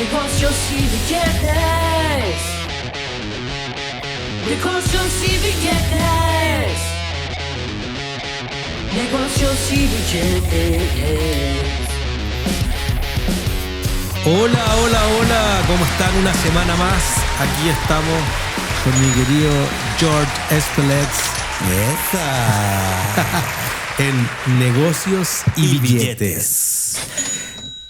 Negocios y billetes. Negocios y billetes. Negocios y billetes. Hola, hola, hola, ¿cómo están? Una semana más, aquí estamos con mi querido George Espelets. En Negocios y Billetes.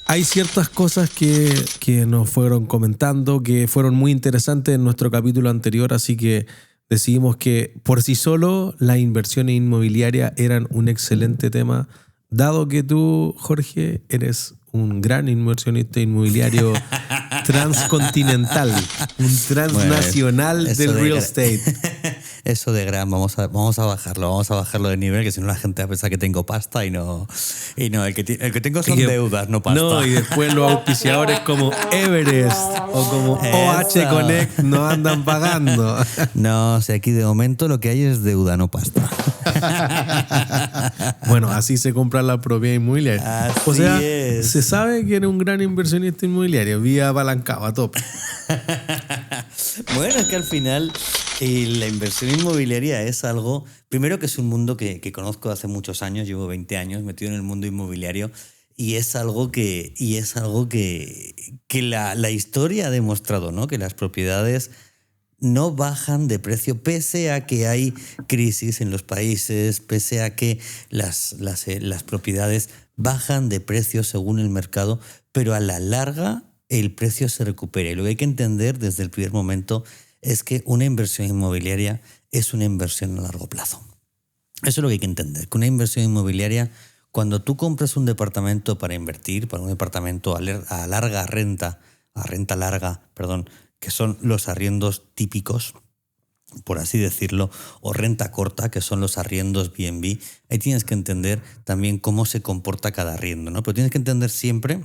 Hay ciertas cosas que nos fueron comentando que fueron muy interesantes en nuestro capítulo anterior, así que decidimos que por sí solo las inversiones inmobiliarias eran un excelente tema, dado que tú, Jorge, eres un gran inversionista inmobiliario transcontinental, un transnacional del real estate. Eso de gran, vamos a bajarlo de nivel, que si no la gente va a pensar que tengo pasta y no, el que tengo son deudas, no pasta. No, y después los auspiciadores como Everest o como OH Connect no andan pagando. No, o sea, aquí de momento lo que hay es deuda, no pasta. Bueno, así se compra la propiedad inmobiliaria. Así o sea, es. se sabe que eres un gran inversionista inmobiliario, vía apalancado a tope. Bueno, es que al final la inversión inmobiliaria es algo, primero que es un mundo que conozco hace muchos años, llevo 20 años metido en el mundo inmobiliario y es algo que la historia ha demostrado, ¿no? Que las propiedades no bajan de precio pese a que hay crisis en los países, pese a que las propiedades bajan de precio según el mercado, pero a la larga el precio se recupera. Y lo que hay que entender desde el primer momento es que una inversión inmobiliaria es una inversión a largo plazo. Eso es lo que hay que entender, que una inversión inmobiliaria, cuando tú compras un departamento para invertir, para un departamento a larga renta, a renta larga, perdón, que son los arriendos típicos, por así decirlo, o renta corta, que son los arriendos B&B, ahí tienes que entender también cómo se comporta cada arriendo, ¿no? Pero tienes que entender siempre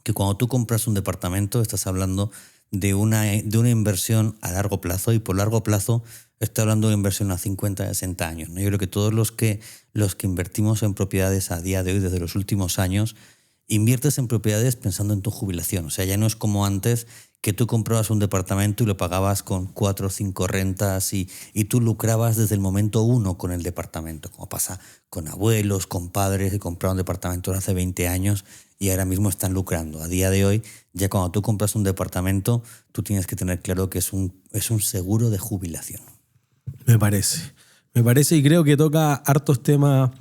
que cuando tú compras un departamento estás hablando de una inversión a largo plazo, y por largo plazo estoy hablando de inversión a 50, 60 años, ¿no? Yo creo que todos los que invertimos en propiedades a día de hoy, desde los últimos años, inviertes en propiedades pensando en tu jubilación. O sea, ya no es como antes que tú comprabas un departamento y lo pagabas con 4 o 5 rentas y tú lucrabas desde el momento 1 con el departamento, como pasa con abuelos, con padres que compraron departamentos hace 20 años y ahora mismo están lucrando. A día de hoy, ya cuando tú compras un departamento, tú tienes que tener claro que es un seguro de jubilación. Me parece y creo que toca hartos temas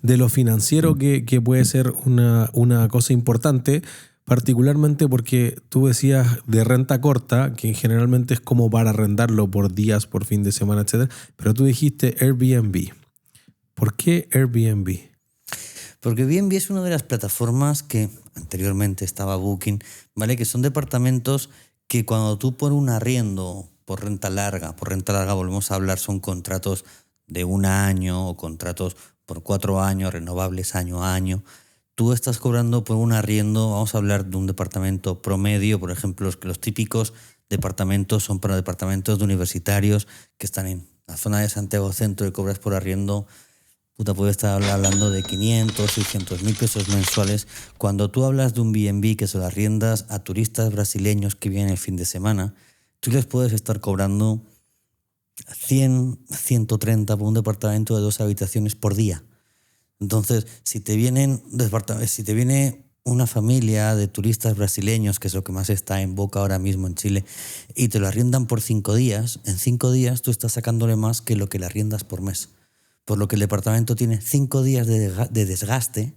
de lo financiero que puede ser una cosa importante, particularmente porque tú decías de renta corta, que generalmente es como para arrendarlo por días, por fin de semana, etc. Pero tú dijiste Airbnb. ¿Por qué Airbnb? Porque Airbnb es una de las plataformas que anteriormente estaba Booking, ¿vale? Que son departamentos que cuando tú por un arriendo, por renta larga volvemos a hablar, son contratos de 1 año o contratos por 4 años, renovables año a año. Tú estás cobrando por un arriendo, vamos a hablar de un departamento promedio, por ejemplo, los típicos departamentos son para departamentos de universitarios que están en la zona de Santiago Centro y cobras por arriendo, puedes estar hablando de 500, 600 mil pesos mensuales. Cuando tú hablas de un B&B que se lo arriendas a turistas brasileños que vienen el fin de semana, tú les puedes estar cobrando 100, 130 por un departamento de 2 habitaciones por día. Entonces, si te viene una familia de turistas brasileños, que es lo que más está en boca ahora mismo en Chile, y te lo arriendan por 5 días, en 5 días tú estás sacándole más que lo que le arriendas por mes. Por lo que el departamento tiene 5 días de desgaste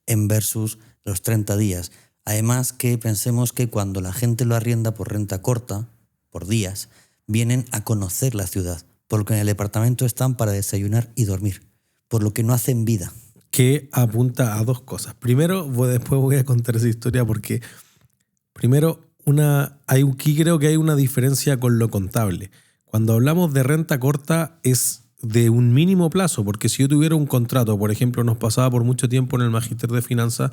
en versus los 30 días. Además que pensemos que cuando la gente lo arrienda por renta corta, por días, vienen a conocer la ciudad, porque en el departamento están para desayunar y dormir, por lo que no hacen vida. Que apunta a 2 cosas. Primero, después voy a contar esa historia porque primero, aquí creo que hay una diferencia con lo contable. Cuando hablamos de renta corta es de un mínimo plazo, porque si yo tuviera un contrato, por ejemplo, nos pasaba por mucho tiempo en el Magíster de Finanzas,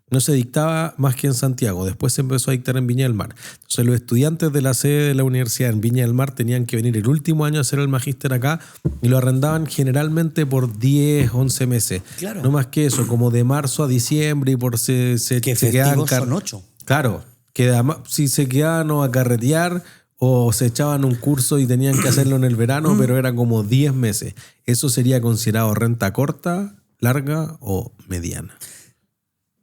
no se dictaba más que en Santiago, después se empezó a dictar en Viña del Mar. Entonces los estudiantes de la sede de la universidad en Viña del Mar tenían que venir el último año a hacer el Magíster acá y lo arrendaban generalmente por 10, 11 meses. Claro. No más que eso, como de marzo a diciembre y por se que quedaban... son 8. Claro. Que además, si se quedaban o a carretear o se echaban un curso y tenían que hacerlo en el verano, pero era como 10 meses. ¿Eso sería considerado renta corta, larga o mediana?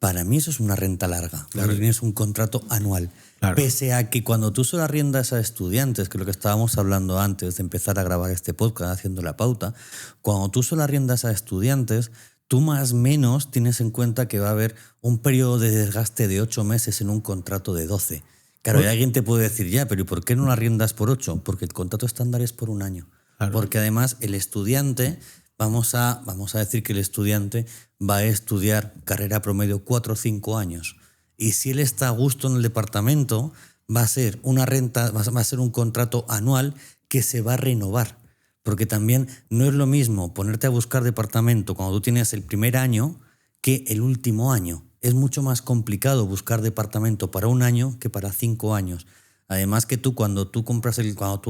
Para mí eso es una renta larga. Claro. Tienes un contrato anual. Claro. Pese a que cuando tú se lo arriendas a estudiantes, que es lo que estábamos hablando antes de empezar a grabar este podcast, haciendo la pauta, cuando tú se lo arriendas a estudiantes, tú más o menos tienes en cuenta que va a haber un periodo de desgaste de 8 meses en un contrato de 12. Claro, y alguien te puede decir, ya, pero ¿y por qué no lo arriendas por 8? Porque el contrato estándar es por un año. Claro. Porque además el estudiante, vamos a decir que el estudiante va a estudiar carrera promedio 4 o 5 años. Y si él está a gusto en el departamento, va a ser una renta, va a ser un contrato anual que se va a renovar. Porque también no es lo mismo ponerte a buscar departamento cuando tú tienes el primer año que el último año. Es mucho más complicado buscar departamento para un año que para 5 años. Además que tú cuando tú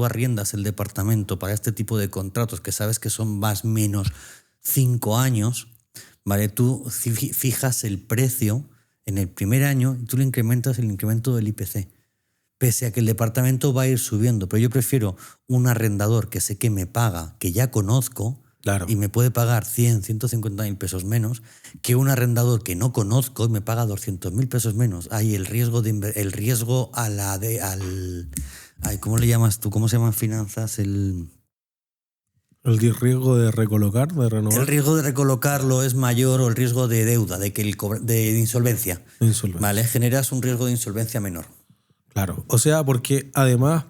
arriendas el departamento para este tipo de contratos que sabes que son más o menos 5 años, ¿vale? Tú fijas el precio en el primer año y tú le incrementas el incremento del IPC. Pese a que el departamento va a ir subiendo, pero yo prefiero un arrendador que sé que me paga, que ya conozco, Claro. y me puede pagar 100, 150.000 pesos menos, que un arrendador que no conozco y me paga 200.000 pesos menos. Hay el riesgo a la de ¿cómo le llamas tú? ¿Cómo se llaman finanzas? ¿El riesgo de recolocar, de renovar? El riesgo de recolocarlo es mayor o el riesgo de deuda, de insolvencia. Insolvencia. ¿Vale? Generas un riesgo de insolvencia menor. Claro, o sea, porque además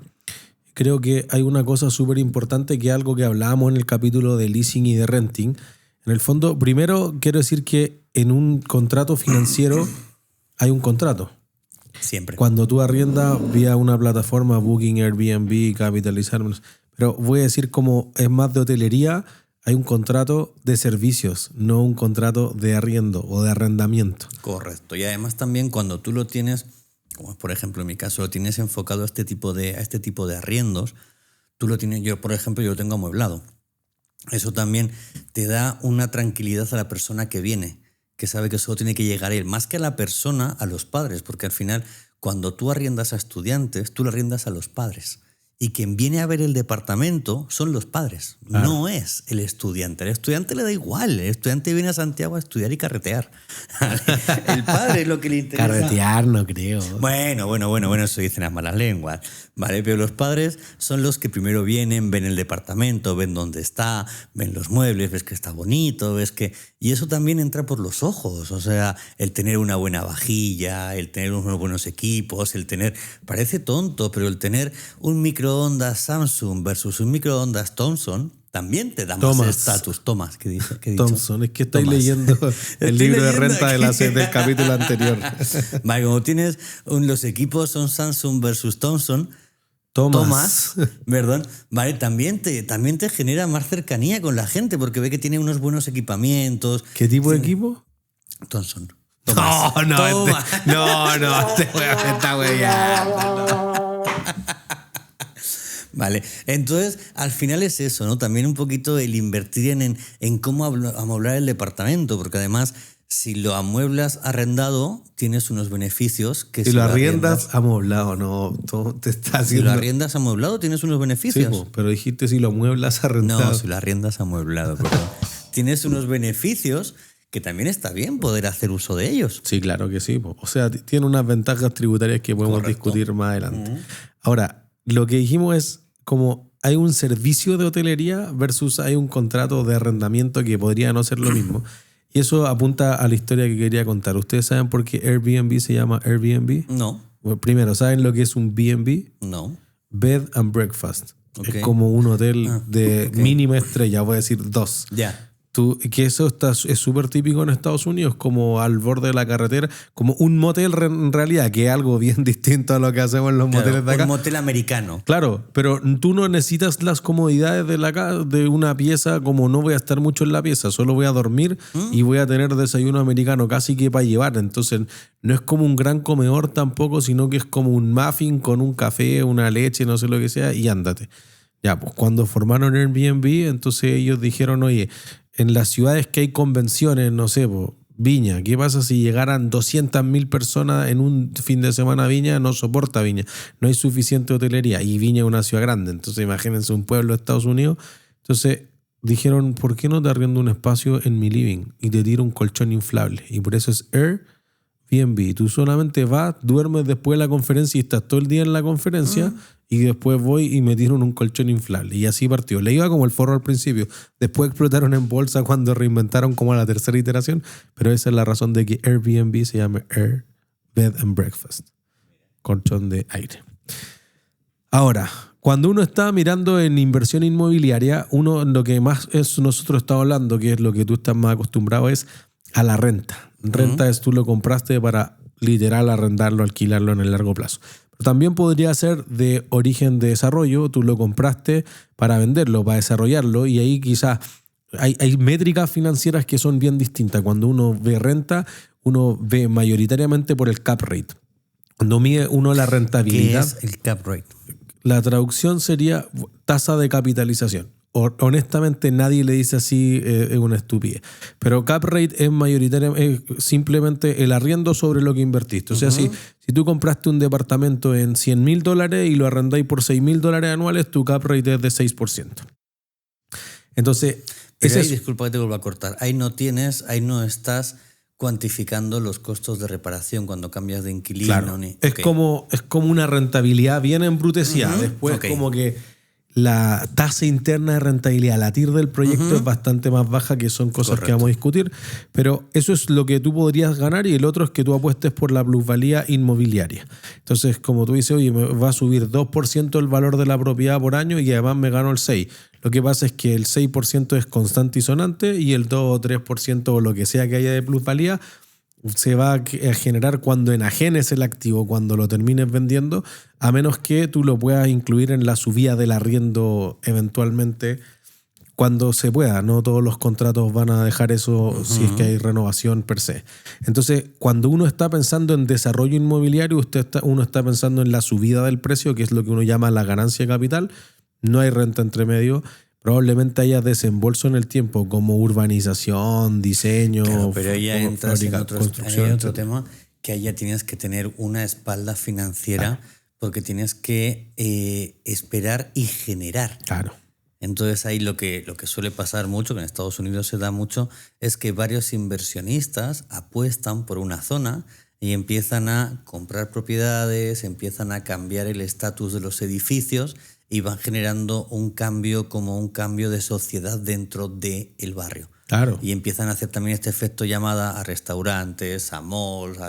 creo que hay una cosa súper importante que es algo que hablábamos en el capítulo de leasing y de renting. En el fondo, primero quiero decir que en un contrato financiero hay un contrato. Siempre. Cuando tú arriendas vía una plataforma, Booking, Airbnb, Capitalizar, pero voy a decir como es más de hotelería, hay un contrato de servicios, no un contrato de arriendo o de arrendamiento. Correcto. Y además también cuando tú lo tienes, como por ejemplo en mi caso, lo tienes enfocado a este tipo de arriendos, tú lo tienes, yo por ejemplo, yo lo tengo amueblado. Eso también te da una tranquilidad a la persona que viene, que sabe que solo tiene que llegar él, más que a la persona, a los padres, porque al final cuando tú arriendas a estudiantes, tú lo arriendas a los padres. Y quien viene a ver el departamento son los padres, Claro. no es el estudiante. El estudiante le da igual, el estudiante viene a Santiago a estudiar y carretear. El padre es lo que le interesa. Carretear no creo. Bueno, eso dicen las malas lenguas, ¿vale? Pero los padres son los que primero vienen, ven el departamento, ven dónde está, ven los muebles, ves que está bonito, ves que... Y eso también entra por los ojos, o sea, el tener una buena vajilla, el tener unos buenos equipos, el tener... Parece tonto, pero el tener un microondas Samsung versus un microondas Thomson también te da más estatus. Thomas, ¿qué dice? ¿Qué he dicho? Thompson, es que estáis Thomas. leyendo el libro de leyendo renta aquí. del capítulo anterior. Vale, como tienes los equipos son Samsung versus Thomson, Thomas. perdón, vale, también te genera más cercanía con la gente porque ve que tiene unos buenos equipamientos. ¿Qué tipo de equipo? Thomson. No, Thomas. te voy a meter, güey. Vale, entonces al final es eso, ¿no? También un poquito el invertir en cómo amueblar el departamento, porque además si lo amueblas arrendado tienes unos beneficios que Si lo arriendas amoblado, no, te estás Si haciendo... lo arriendas amueblado tienes unos Sí, beneficios. pero dijiste si lo amueblas arrendado. No, si lo arriendas amueblado, perdón. Tienes unos beneficios que también está bien poder hacer uso de ellos. Sí, claro que sí. O sea, tiene unas ventajas tributarias que podemos discutir más adelante. Ahora, lo que dijimos es como hay un servicio de hotelería versus hay un contrato de arrendamiento que podría no ser lo mismo. Y eso apunta a la historia que quería contar. ¿Ustedes saben por qué Airbnb se llama Airbnb? No, Bueno, primero, ¿saben lo que es un B&B? no. Bed and Breakfast. Ok. Es como un hotel de ok. mínima estrella, voy a decir 2. Ya. Que eso es súper típico en Estados Unidos, como al borde de la carretera, como un motel en realidad, que es algo bien distinto a lo que hacemos en los moteles de acá. Un motel americano. Claro, pero tú no necesitas las comodidades de una pieza, como no voy a estar mucho en la pieza, solo voy a dormir y voy a tener desayuno americano casi que para llevar. Entonces no es como un gran comedor tampoco, sino que es como un muffin con un café, una leche, no sé lo que sea, y ándate. Ya, pues cuando formaron Airbnb, entonces ellos dijeron, oye, en las ciudades que hay convenciones, no sé, Viña. ¿Qué pasa si llegaran 200.000 personas en un fin de semana a Viña? No soporta Viña. No hay suficiente hotelería. Y Viña es una ciudad grande. Entonces imagínense un pueblo de Estados Unidos. Entonces dijeron, ¿por qué no te arriendo un espacio en mi living y te tiro un colchón inflable? Y por eso es Airbnb. Tú solamente vas, duermes después de la conferencia y estás todo el día en la conferencia y después voy y me tiro un colchón inflable. Y así partió. Le iba como el forro al principio. Después explotaron en bolsa cuando reinventaron como la tercera iteración. Pero esa es la razón de que Airbnb se llame Air Bed and Breakfast. Colchón de aire. Ahora, cuando uno está mirando en inversión inmobiliaria, uno lo que más es nosotros estamos hablando, que es lo que tú estás más acostumbrado, es a la renta. Renta es tú lo compraste para literal arrendarlo, alquilarlo en el largo plazo. Pero también podría ser de origen de desarrollo, tú lo compraste para venderlo, para desarrollarlo, y ahí quizás hay métricas financieras que son bien distintas. Cuando uno ve renta, uno ve mayoritariamente por el cap rate. Cuando mide uno la rentabilidad. ¿Qué es el cap rate? La traducción sería tasa de capitalización. Honestamente nadie le dice así, es una estupidez. Pero cap rate es mayoritariamente simplemente el arriendo sobre lo que invertiste. O sea, si tú compraste un departamento en $100,000 y lo arrendáis por $6,000 anuales, tu cap rate es de 6%. Entonces, pero ahí, disculpa que te vuelva a cortar, ahí no estás cuantificando los costos de reparación cuando cambias de inquilino. Claro, es como una rentabilidad bien embrutecida. Después como que la tasa interna de rentabilidad, la TIR del proyecto es bastante más baja, que son cosas que vamos a discutir. Pero eso es lo que tú podrías ganar, y el otro es que tú apuestes por la plusvalía inmobiliaria. Entonces, como tú dices, oye, me va a subir 2% el valor de la propiedad por año y además me gano el 6%. Lo que pasa es que el 6% es constante y sonante, y el 2 o 3% o lo que sea que haya de plusvalía se va a generar cuando enajenes el activo, cuando lo termines vendiendo, a menos que tú lo puedas incluir en la subida del arriendo eventualmente cuando se pueda. No todos los contratos van a dejar eso si es que hay renovación per se. Entonces, cuando uno está pensando en desarrollo inmobiliario, uno está pensando en la subida del precio, que es lo que uno llama la ganancia de capital. No hay renta entre medio. Probablemente haya desembolso en el tiempo, como urbanización, diseño, claro, pero ahí ya entras en construcción, otro tema, que ahí ya tienes que tener una espalda financiera, porque tienes que esperar y generar. Claro. Entonces ahí lo que suele pasar mucho, que en Estados Unidos se da mucho, es que varios inversionistas apuestan por una zona y empiezan a comprar propiedades, empiezan a cambiar el estatus de los edificios y van generando un cambio de sociedad dentro del barrio. Claro. Y empiezan a hacer también este efecto llamada a restaurantes, a malls,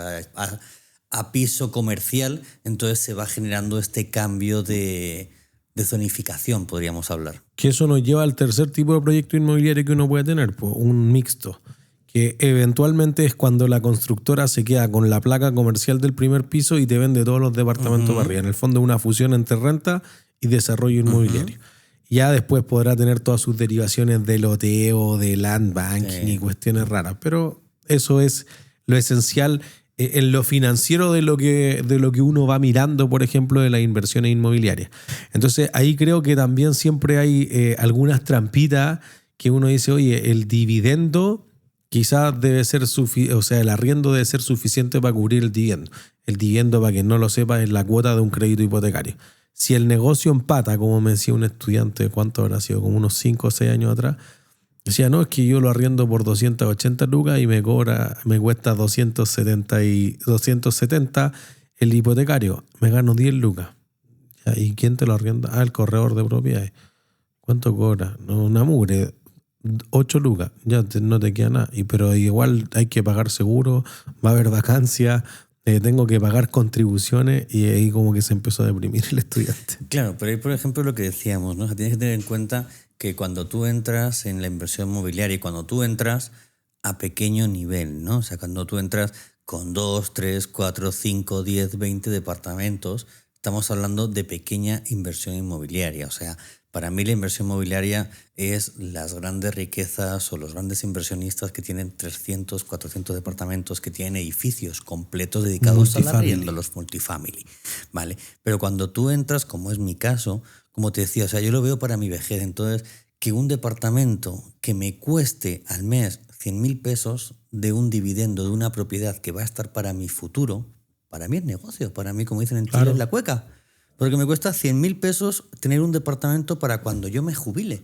a piso comercial. Entonces se va generando este cambio de zonificación, podríamos hablar. Que eso nos lleva al tercer tipo de proyecto inmobiliario que uno puede tener, pues, un mixto, que eventualmente es cuando la constructora se queda con la placa comercial del primer piso y te vende todos los departamentos para arriba. En el fondo es una fusión entre renta y desarrollo inmobiliario. Ya después podrá tener todas sus derivaciones de loteo, de land banking y cuestiones raras. Pero eso es lo esencial en lo financiero de lo que uno va mirando, por ejemplo, de las inversiones inmobiliarias. Entonces ahí creo que también siempre hay algunas trampitas que uno dice, oye, el dividendo quizás debe ser el arriendo debe ser suficiente para cubrir el dividendo. El dividendo, para quien no lo sepa, es la cuota de un crédito hipotecario. Si el negocio empata, como me decía un estudiante, ¿cuánto habrá sido? Como unos 5 o 6 años atrás. Decía, no, es que yo lo arriendo por 280 lucas y me cuesta 270 el hipotecario. Me gano 10 lucas. ¿Y quién te lo arrienda? Ah, el corredor de propiedades. ¿Cuánto cobra? No, una mugre. 8 lucas. Ya no te queda nada. Pero igual hay que pagar seguro, va a haber vacancia. Tengo que pagar contribuciones, y ahí como que se empezó a deprimir el estudiante. Claro, pero ahí por ejemplo lo que decíamos, ¿no? O sea, tienes que tener en cuenta que cuando tú entras en la inversión inmobiliaria y cuando tú entras a pequeño nivel, ¿no? O sea, cuando tú entras con 2, 3, 4, 5, 10, 20 departamentos, estamos hablando de pequeña inversión inmobiliaria. O sea, para mí la inversión inmobiliaria es las grandes riquezas o los grandes inversionistas que tienen 300, 400 departamentos, que tienen edificios completos dedicados al arriendo, los multifamily, ¿vale? Pero cuando tú entras, como es mi caso, como te decía, o sea, yo lo veo para mi vejez. Entonces, que un departamento que me cueste al mes 100.000 pesos de un dividendo de una propiedad que va a estar para mi futuro, para mí es negocio, para mí, como dicen en Chile, Claro. es la cueca. Porque me cuesta 100.000 pesos tener un departamento para cuando yo me jubile.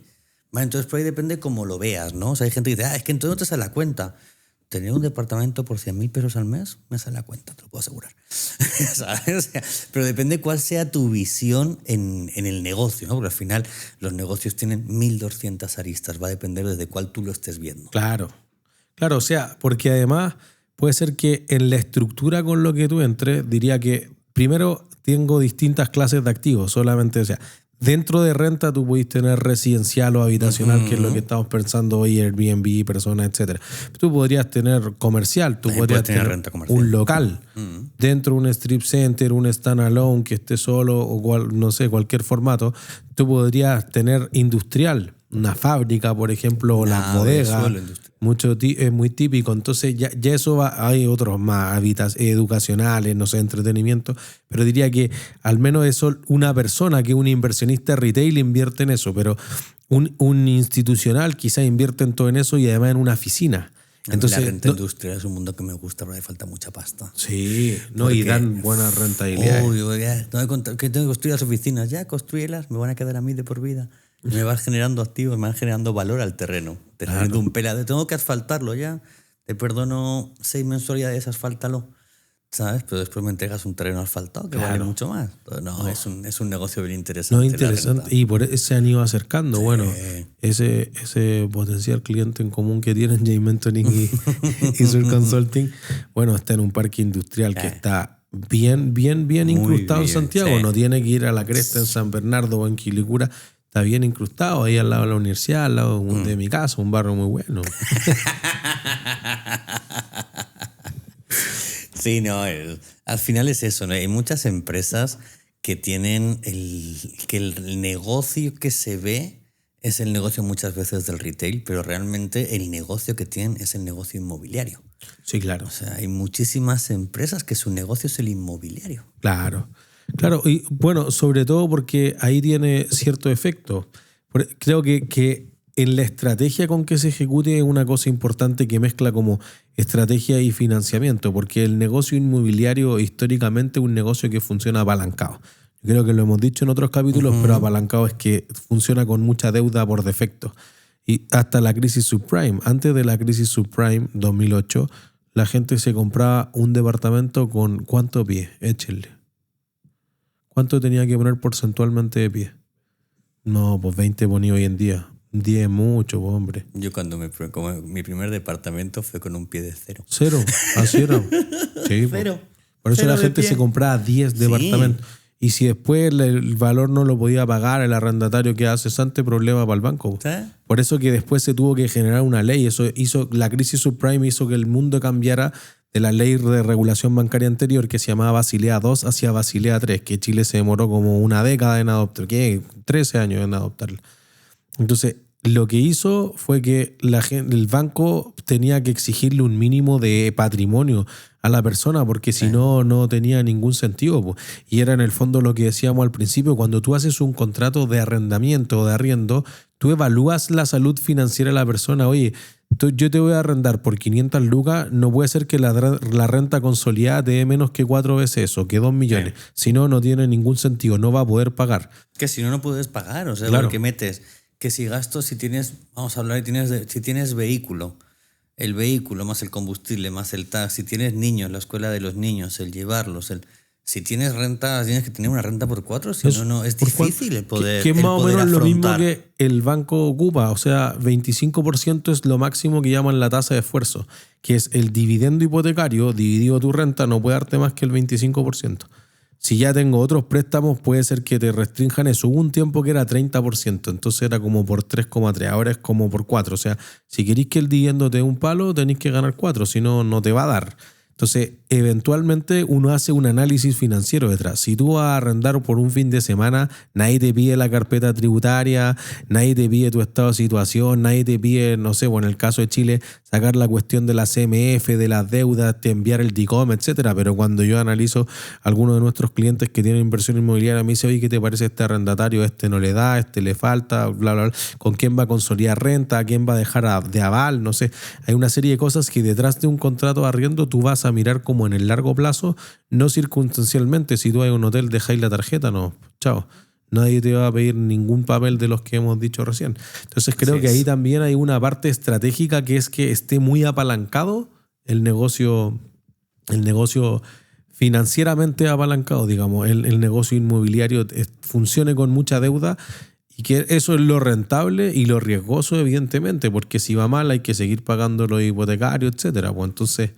Vale, entonces por ahí depende cómo lo veas, ¿no? O sea, hay gente que dice, es que entonces no te sale la cuenta. Tener un departamento por 100.000 pesos al mes me sale la cuenta, te lo puedo asegurar. ¿Sabes? O sea, pero depende cuál sea tu visión en el negocio, ¿no? Porque al final los negocios tienen 1.200 aristas, va a depender desde cuál tú lo estés viendo. Claro. Claro, o sea, porque además puede ser que en la estructura con lo que tú entres, diría que primero tengo distintas clases de activos, solamente, o sea, dentro de renta tú puedes tener residencial o habitacional, que es lo que estamos pensando hoy, Airbnb, personas, etc. Tú podrías tener comercial, tú También podrías puedes tener tener renta comercial. un local, dentro de un strip center, un standalone que esté solo o no sé, cualquier formato. Tú podrías tener industrial, una fábrica, por ejemplo, o las Nave, bodegas. suelo industrial. Es muy típico, entonces ya eso va, hay otros más educacionales, no sé, entretenimiento, pero diría que al menos eso una persona que es un inversionista retail invierte en eso, pero un institucional quizá invierte en todo en eso y además en una oficina. Entonces, la renta industrial es un mundo que me gusta, pero hace falta mucha pasta. sí, no, y Porque- dan buena rentabilidad. Uy, tengo que construir las oficinas, ya construyelas, me van a quedar a mí de por vida. Me van generando activos, me van generando valor al terreno. Teniendo un pelado, tengo que asfaltarlo ya, te perdono 6 mensualidades, asfáltalo, ¿sabes? Pero después me entregas un terreno asfaltado que vale Claro. mucho más. Entonces, no, es un negocio bien interesante. No, la interesante. renta. Y por eso se han ido acercando. Bueno, ese potencial cliente en común que tienen Jay Mentoring y Sur Consulting, bueno, está en un parque industrial que está bien incrustado en bien, Santiago. sí. No tiene que ir a la cresta en San Bernardo o en Quilicura. Está bien incrustado ahí al lado de la universidad, al lado de mi casa, un barrio muy bueno. Sí, no, al final es eso, ¿no? Hay muchas empresas que tienen que el negocio que se ve es el negocio muchas veces del retail, pero realmente el negocio que tienen es el negocio inmobiliario. Sí, claro. O sea, hay muchísimas empresas que su negocio es el inmobiliario. Claro, claro, y bueno, sobre todo porque ahí tiene cierto efecto. Creo que en la estrategia con que se ejecute es una cosa importante que mezcla como estrategia y financiamiento, porque el negocio inmobiliario históricamente es un negocio que funciona apalancado. Yo creo que lo hemos dicho en otros capítulos, pero apalancado es que funciona con mucha deuda por defecto. Y hasta la crisis subprime, antes de la crisis subprime 2008, la gente se compraba un departamento con ¿cuánto pie? Échenle. ¿Cuánto tenía que poner porcentualmente de pie? No, pues 20 ponía hoy en día. 10 es mucho, pues, hombre. Yo como mi primer departamento fue con un pie de cero. Cero, así era. Sí, pues. Cero. Por eso Cero la de gente pie. se compraba 10 departamentos. Y si después el valor no lo podía pagar el arrendatario que hace cesante, problema para el banco. ¿Sí? Por eso que después se tuvo que generar una ley. Eso hizo, la crisis subprime hizo que el mundo cambiara de la ley de regulación bancaria anterior que se llamaba Basilea II hacia Basilea III, que Chile se demoró como una década en adoptar, que 13 años en adoptarla. Entonces, lo que hizo fue que el banco tenía que exigirle un mínimo de patrimonio a la persona, porque si no, no tenía ningún sentido, po. Y era en el fondo lo que decíamos al principio, cuando tú haces un contrato de arrendamiento o de arriendo, tú evalúas la salud financiera de la persona. Oye, yo te voy a arrendar por 500 lucas, no puede ser que la renta consolidada te dé menos que 4 veces eso, que 2 millones. Si no, no tiene ningún sentido, no va a poder pagar. Que si no, no puedes pagar. O sea, Claro. porque metes que si gastos, si tienes, vamos a hablar, si tienes vehículo, el vehículo más el combustible más el taxi, si tienes niños, la escuela de los niños, el llevarlos, si tienes renta, tienes que tener una renta por 4, si Eso, no, es por difícil el poder que es el más o poder menos lo mismo afrontar. que el banco ocupa, o sea, 25% es lo máximo que llaman la tasa de esfuerzo, que es el dividendo hipotecario dividido tu renta, no puede darte más que el 25%. Si ya tengo otros préstamos, puede ser que te restrinjan eso. Hubo un tiempo que era 30%, entonces era como por 3,3, ahora es como por 4. O sea, si queréis que el dividendo te dé un palo, tenéis que ganar 4, si no, no te va a dar. Entonces, eventualmente uno hace un análisis financiero detrás. Si tú vas a arrendar por un fin de semana, nadie te pide la carpeta tributaria, nadie te pide tu estado de situación, nadie te pide, no sé, bueno, en el caso de Chile, sacar la cuestión de la CMF, de las deudas, te enviar el DICOM, etcétera. Pero cuando yo analizo a algunos de nuestros clientes que tienen inversión inmobiliaria, me dice, oye, ¿qué te parece este arrendatario? Este no le da, este le falta, bla, bla, bla. ¿Con quién va a consolidar renta? ¿A quién va a dejar de aval? No sé. Hay una serie de cosas que detrás de un contrato de arriendo tú vas a mirar como en el largo plazo, no circunstancialmente. Si tú hay un hotel, dejáis la tarjeta, no, chao. Nadie te va a pedir ningún papel de los que hemos dicho recién. Entonces creo que ahí también hay una parte estratégica que es que esté muy apalancado el negocio financieramente apalancado, digamos, el negocio inmobiliario funcione con mucha deuda. Y que eso es lo rentable y lo riesgoso, evidentemente, porque si va mal hay que seguir pagando los hipotecarios, etcétera. Pues entonces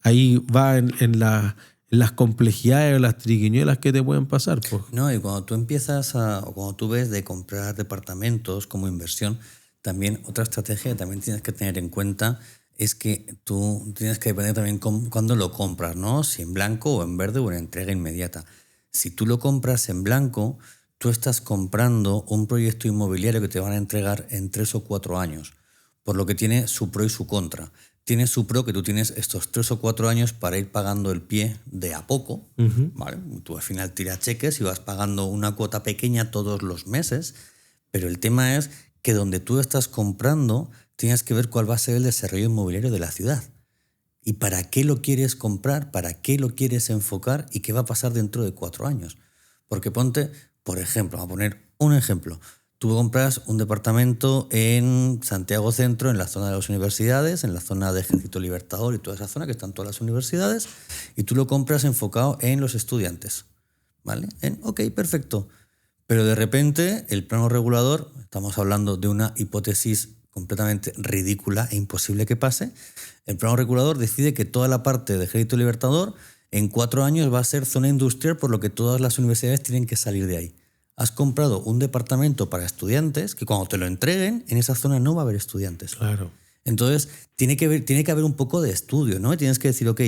ahí va en las complejidades o las triquiñuelas que te pueden pasar. Pues. No, y cuando tú o cuando tú ves de comprar departamentos como inversión, también otra estrategia que también tienes que tener en cuenta es que tú tienes que depender también cuándo lo compras, ¿no? Si en blanco o en verde o en entrega inmediata. Si tú lo compras en blanco, tú estás comprando un proyecto inmobiliario que te van a entregar en 3 o 4 años, por lo que tiene su pro y su contra. Tiene su pro que tú tienes estos 3 o 4 años para ir pagando el pie de a poco, ¿vale? Tú al final tiras cheques y vas pagando una cuota pequeña todos los meses, pero el tema es que donde tú estás comprando tienes que ver cuál va a ser el desarrollo inmobiliario de la ciudad. ¿Y para qué lo quieres comprar? ¿Para qué lo quieres enfocar? ¿Y qué va a pasar dentro de 4 años? Porque ponte, por ejemplo, vamos a poner un ejemplo. Tú compras un departamento en Santiago Centro, en la zona de las universidades, en la zona de Ejército Libertador y toda esa zona que están todas las universidades, y tú lo compras enfocado en los estudiantes, ¿vale? Ok, perfecto. Pero de repente el plano regulador, estamos hablando de una hipótesis completamente ridícula e imposible que pase, el plano regulador decide que toda la parte de Ejército Libertador en 4 años va a ser zona industrial, por lo que todas las universidades tienen que salir de ahí. Has comprado un departamento para estudiantes que cuando te lo entreguen, en esa zona no va a haber estudiantes. Claro. Entonces, tiene que haber un poco de estudio, ¿no? Y tienes que decir, ok,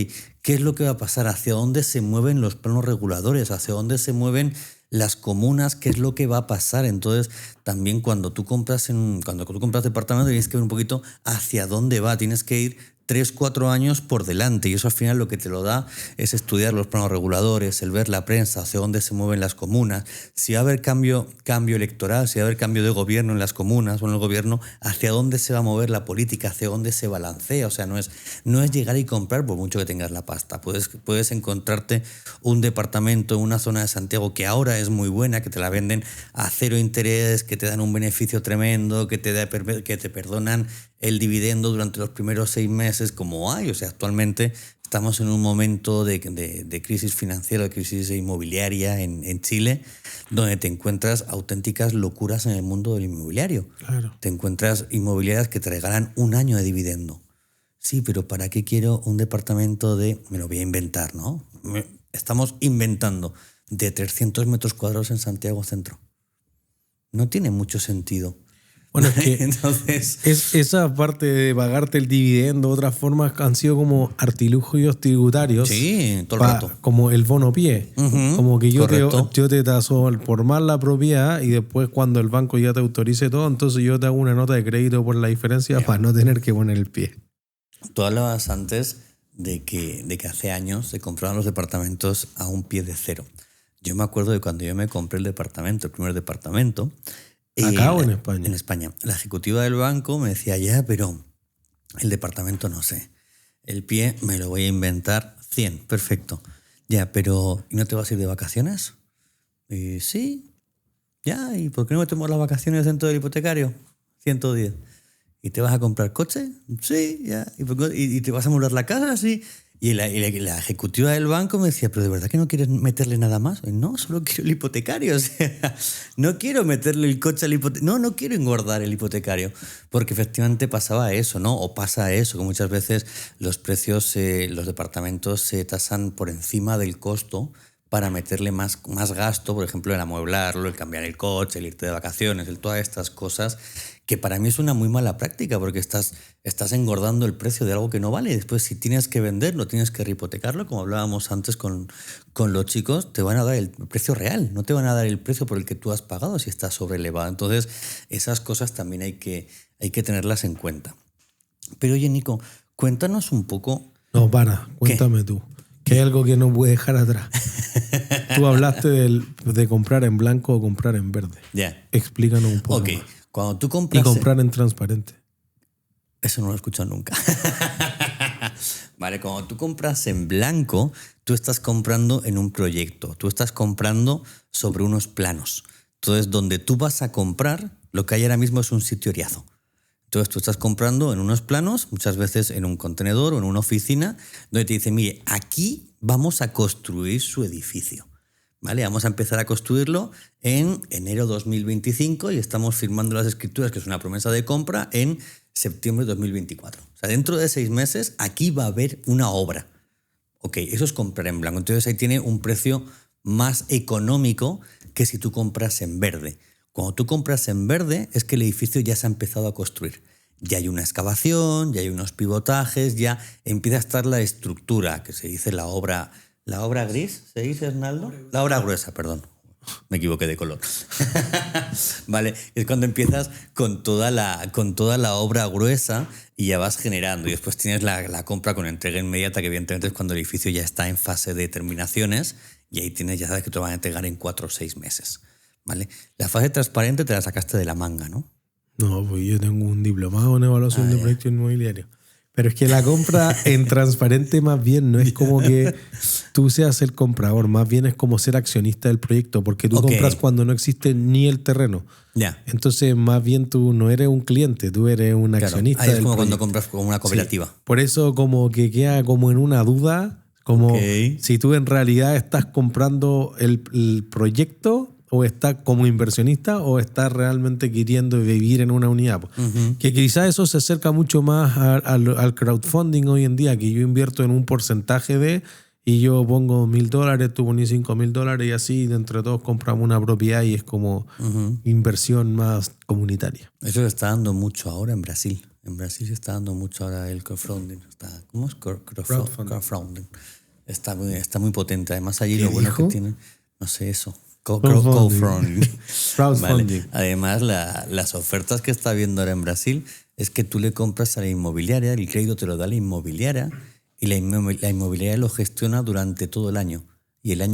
¿qué es lo que va a pasar? ¿Hacia dónde se mueven los planos reguladores? ¿Hacia dónde se mueven las comunas? ¿Qué es lo que va a pasar? Entonces, también cuando tú compras departamento, tienes que ver un poquito hacia dónde va. Tienes que ir 3, 4 años por delante, y eso al final lo que te lo da es estudiar los planos reguladores, el ver la prensa, hacia dónde se mueven las comunas, si va a haber cambio electoral, si va a haber cambio de gobierno en las comunas o en el gobierno, hacia dónde se va a mover la política, hacia dónde se balancea. O sea, no es llegar y comprar por mucho que tengas la pasta. Puedes encontrarte un departamento en una zona de Santiago que ahora es muy buena, que te la venden a 0 interés, que te dan un beneficio tremendo, que te perdonan el dividendo durante los primeros 6 meses, como hay. O sea, actualmente estamos en un momento de crisis financiera, de crisis inmobiliaria en Chile, donde te encuentras auténticas locuras en el mundo del inmobiliario. Claro. Te encuentras inmobiliarias que te regalan 1 año de dividendo. Sí, pero ¿para qué quiero un departamento me lo voy a inventar, ¿no? Estamos inventando de 300 metros cuadrados en Santiago Centro. No tiene mucho sentido. Bueno, es que entonces esa parte de pagarte el dividendo, otras formas han sido como artilugios tributarios. Sí, todo el rato. Como el bono pie. Como que yo te taso por mal la propiedad y después cuando el banco ya te autorice todo, entonces yo te hago una nota de crédito por la diferencia para no tener que poner el pie. Tú hablabas antes de que hace años se compraban los departamentos a un pie de cero. Yo me acuerdo de cuando yo me compré el primer departamento. ¿Acá o en España? En España. La ejecutiva del banco me decía, ya, pero el departamento no sé. El pie me lo voy a inventar 100, perfecto. Ya, pero ¿y no te vas a ir de vacaciones? Y sí, ya, ¿y por qué no metemos las vacaciones dentro del hipotecario? 110. ¿Y te vas a comprar coche? Sí, ya. ¿Y te vas a mudar la casa? Sí. Y la ejecutiva del banco me decía, ¿pero de verdad que no quieres meterle nada más? Y no, solo quiero el hipotecario. O sea, no quiero meterle el coche al hipotecario. No quiero engordar el hipotecario. Porque efectivamente pasaba eso, ¿no? O pasa eso, que muchas veces los precios, los departamentos se tasan por encima del costo para meterle más gasto, por ejemplo, el amueblarlo, el cambiar el coche, el irte de vacaciones, todas estas cosas que para mí es una muy mala práctica porque estás engordando el precio de algo que no vale. Después, si tienes que venderlo, tienes que rehipotecarlo, como hablábamos antes con los chicos, te van a dar el precio real, no te van a dar el precio por el que tú has pagado si está sobrelevado. Entonces, esas cosas también hay que tenerlas en cuenta. Pero oye, Nico, cuéntanos un poco... No, cuéntame tú. Que hay algo que no puedes dejar atrás. Tú hablaste de comprar en blanco o comprar en verde. Ya. Explícanos un poco Ok, más. cuando tú compras... Y comprar en transparente. Eso no lo he escuchado nunca. Vale, cuando tú compras en blanco, tú estás comprando en un proyecto. Tú estás comprando sobre unos planos. Entonces, donde tú vas a comprar, lo que hay ahora mismo es un sitio eriazo. Entonces, tú estás comprando en unos planos, muchas veces en un contenedor o en una oficina, donde te dicen, mire, aquí vamos a construir su edificio. ¿Vale? Vamos a empezar a construirlo en enero 2025 y estamos firmando las escrituras, que es una promesa de compra, en septiembre de 2024. O sea, dentro de 6 meses, aquí va a haber una obra. Ok, eso es comprar en blanco. Entonces, ahí tiene un precio más económico que si tú compras en verde. Cuando tú compras en verde es que el edificio ya se ha empezado a construir. Ya hay una excavación, ya hay unos pivotajes, ya empieza a estar la estructura, que se dice la obra gris, ¿se dice, Arnaldo? La obra gruesa, perdón. Me equivoqué de color. Vale, es cuando empiezas con toda la obra gruesa y ya vas generando. Y después tienes la compra con entrega inmediata, que evidentemente es cuando el edificio ya está en fase de terminaciones y ahí tienes, ya sabes que te lo van a entregar en 4 o 6 meses. ¿Vale? La fase transparente te la sacaste de la manga, ¿no? No, pues yo tengo un diplomado en evaluación de proyectos inmobiliarios. Pero es que la compra en transparente más bien no es como que tú seas el comprador, más bien es como ser accionista del proyecto, porque tú compras cuando no existe ni el terreno. Ya. Entonces, más bien tú no eres un cliente, tú eres un accionista Ahí es del como proyecto. cuando compras con una cooperativa. Sí. Por eso como que queda como en una duda, como si tú en realidad estás comprando el proyecto o estás como inversionista o estás realmente queriendo vivir en una unidad. Que quizás eso se acerca mucho más al crowdfunding hoy en día, que yo invierto en un porcentaje y yo pongo $1,000, tú pones $5,000 y así entre todos compramos una propiedad y es como inversión más comunitaria. Eso se está dando mucho ahora en Brasil. En Brasil se está dando mucho ahora el crowdfunding. ¿Cómo es? Crowdfunding. Está muy potente. Además allí lo bueno que tienen, no sé eso. Crowdfunding. Vale. Además, las ofertas que está viendo ahora en Brasil es que tú le compras a la inmobiliaria, el crédito te lo da la inmobiliaria y la inmobiliaria lo gestiona durante todo el año. Y el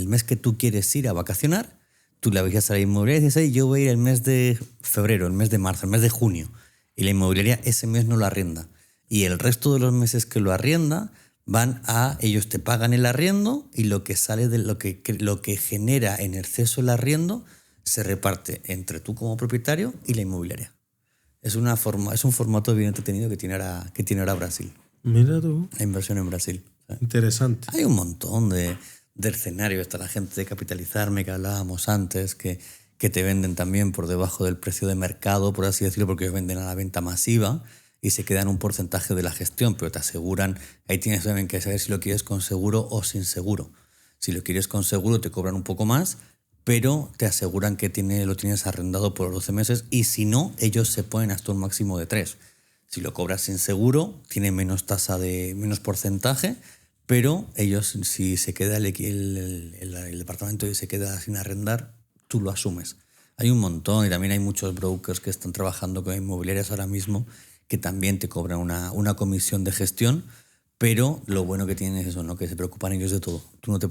mes que tú quieres ir a vacacionar, tú le avisas a la inmobiliaria y dices, yo voy a ir el mes de febrero, el mes de marzo, el mes de junio. Y la inmobiliaria ese mes no lo arrienda. Y el resto de los meses que lo arrienda ellos te pagan el arriendo y lo que sale de lo que genera en exceso el arriendo se reparte entre tú como propietario y la inmobiliaria. Es un formato bien entretenido que tiene ahora Brasil. Mira tú. La inversión en Brasil. Interesante. Hay un montón de escenarios. Está la gente de Capitalizarme que hablábamos antes, que te venden también por debajo del precio de mercado, por así decirlo, porque ellos venden a la venta masiva y se quedan un porcentaje de la gestión, pero te aseguran, ahí tienes también que saber si lo quieres con seguro o sin seguro. Si lo quieres con seguro te cobran un poco más, pero te aseguran que lo tienes arrendado por 12 meses y si no, ellos se ponen hasta un máximo de 3. Si lo cobras sin seguro, tiene menos menos porcentaje, pero ellos, si se queda el departamento y se queda sin arrendar, tú lo asumes. Hay un montón y también hay muchos brokers que están trabajando con inmobiliarias ahora mismo que también te cobran una comisión de gestión, pero lo bueno que tienen es eso, ¿no? Que se preocupan ellos de todo. Tú solo te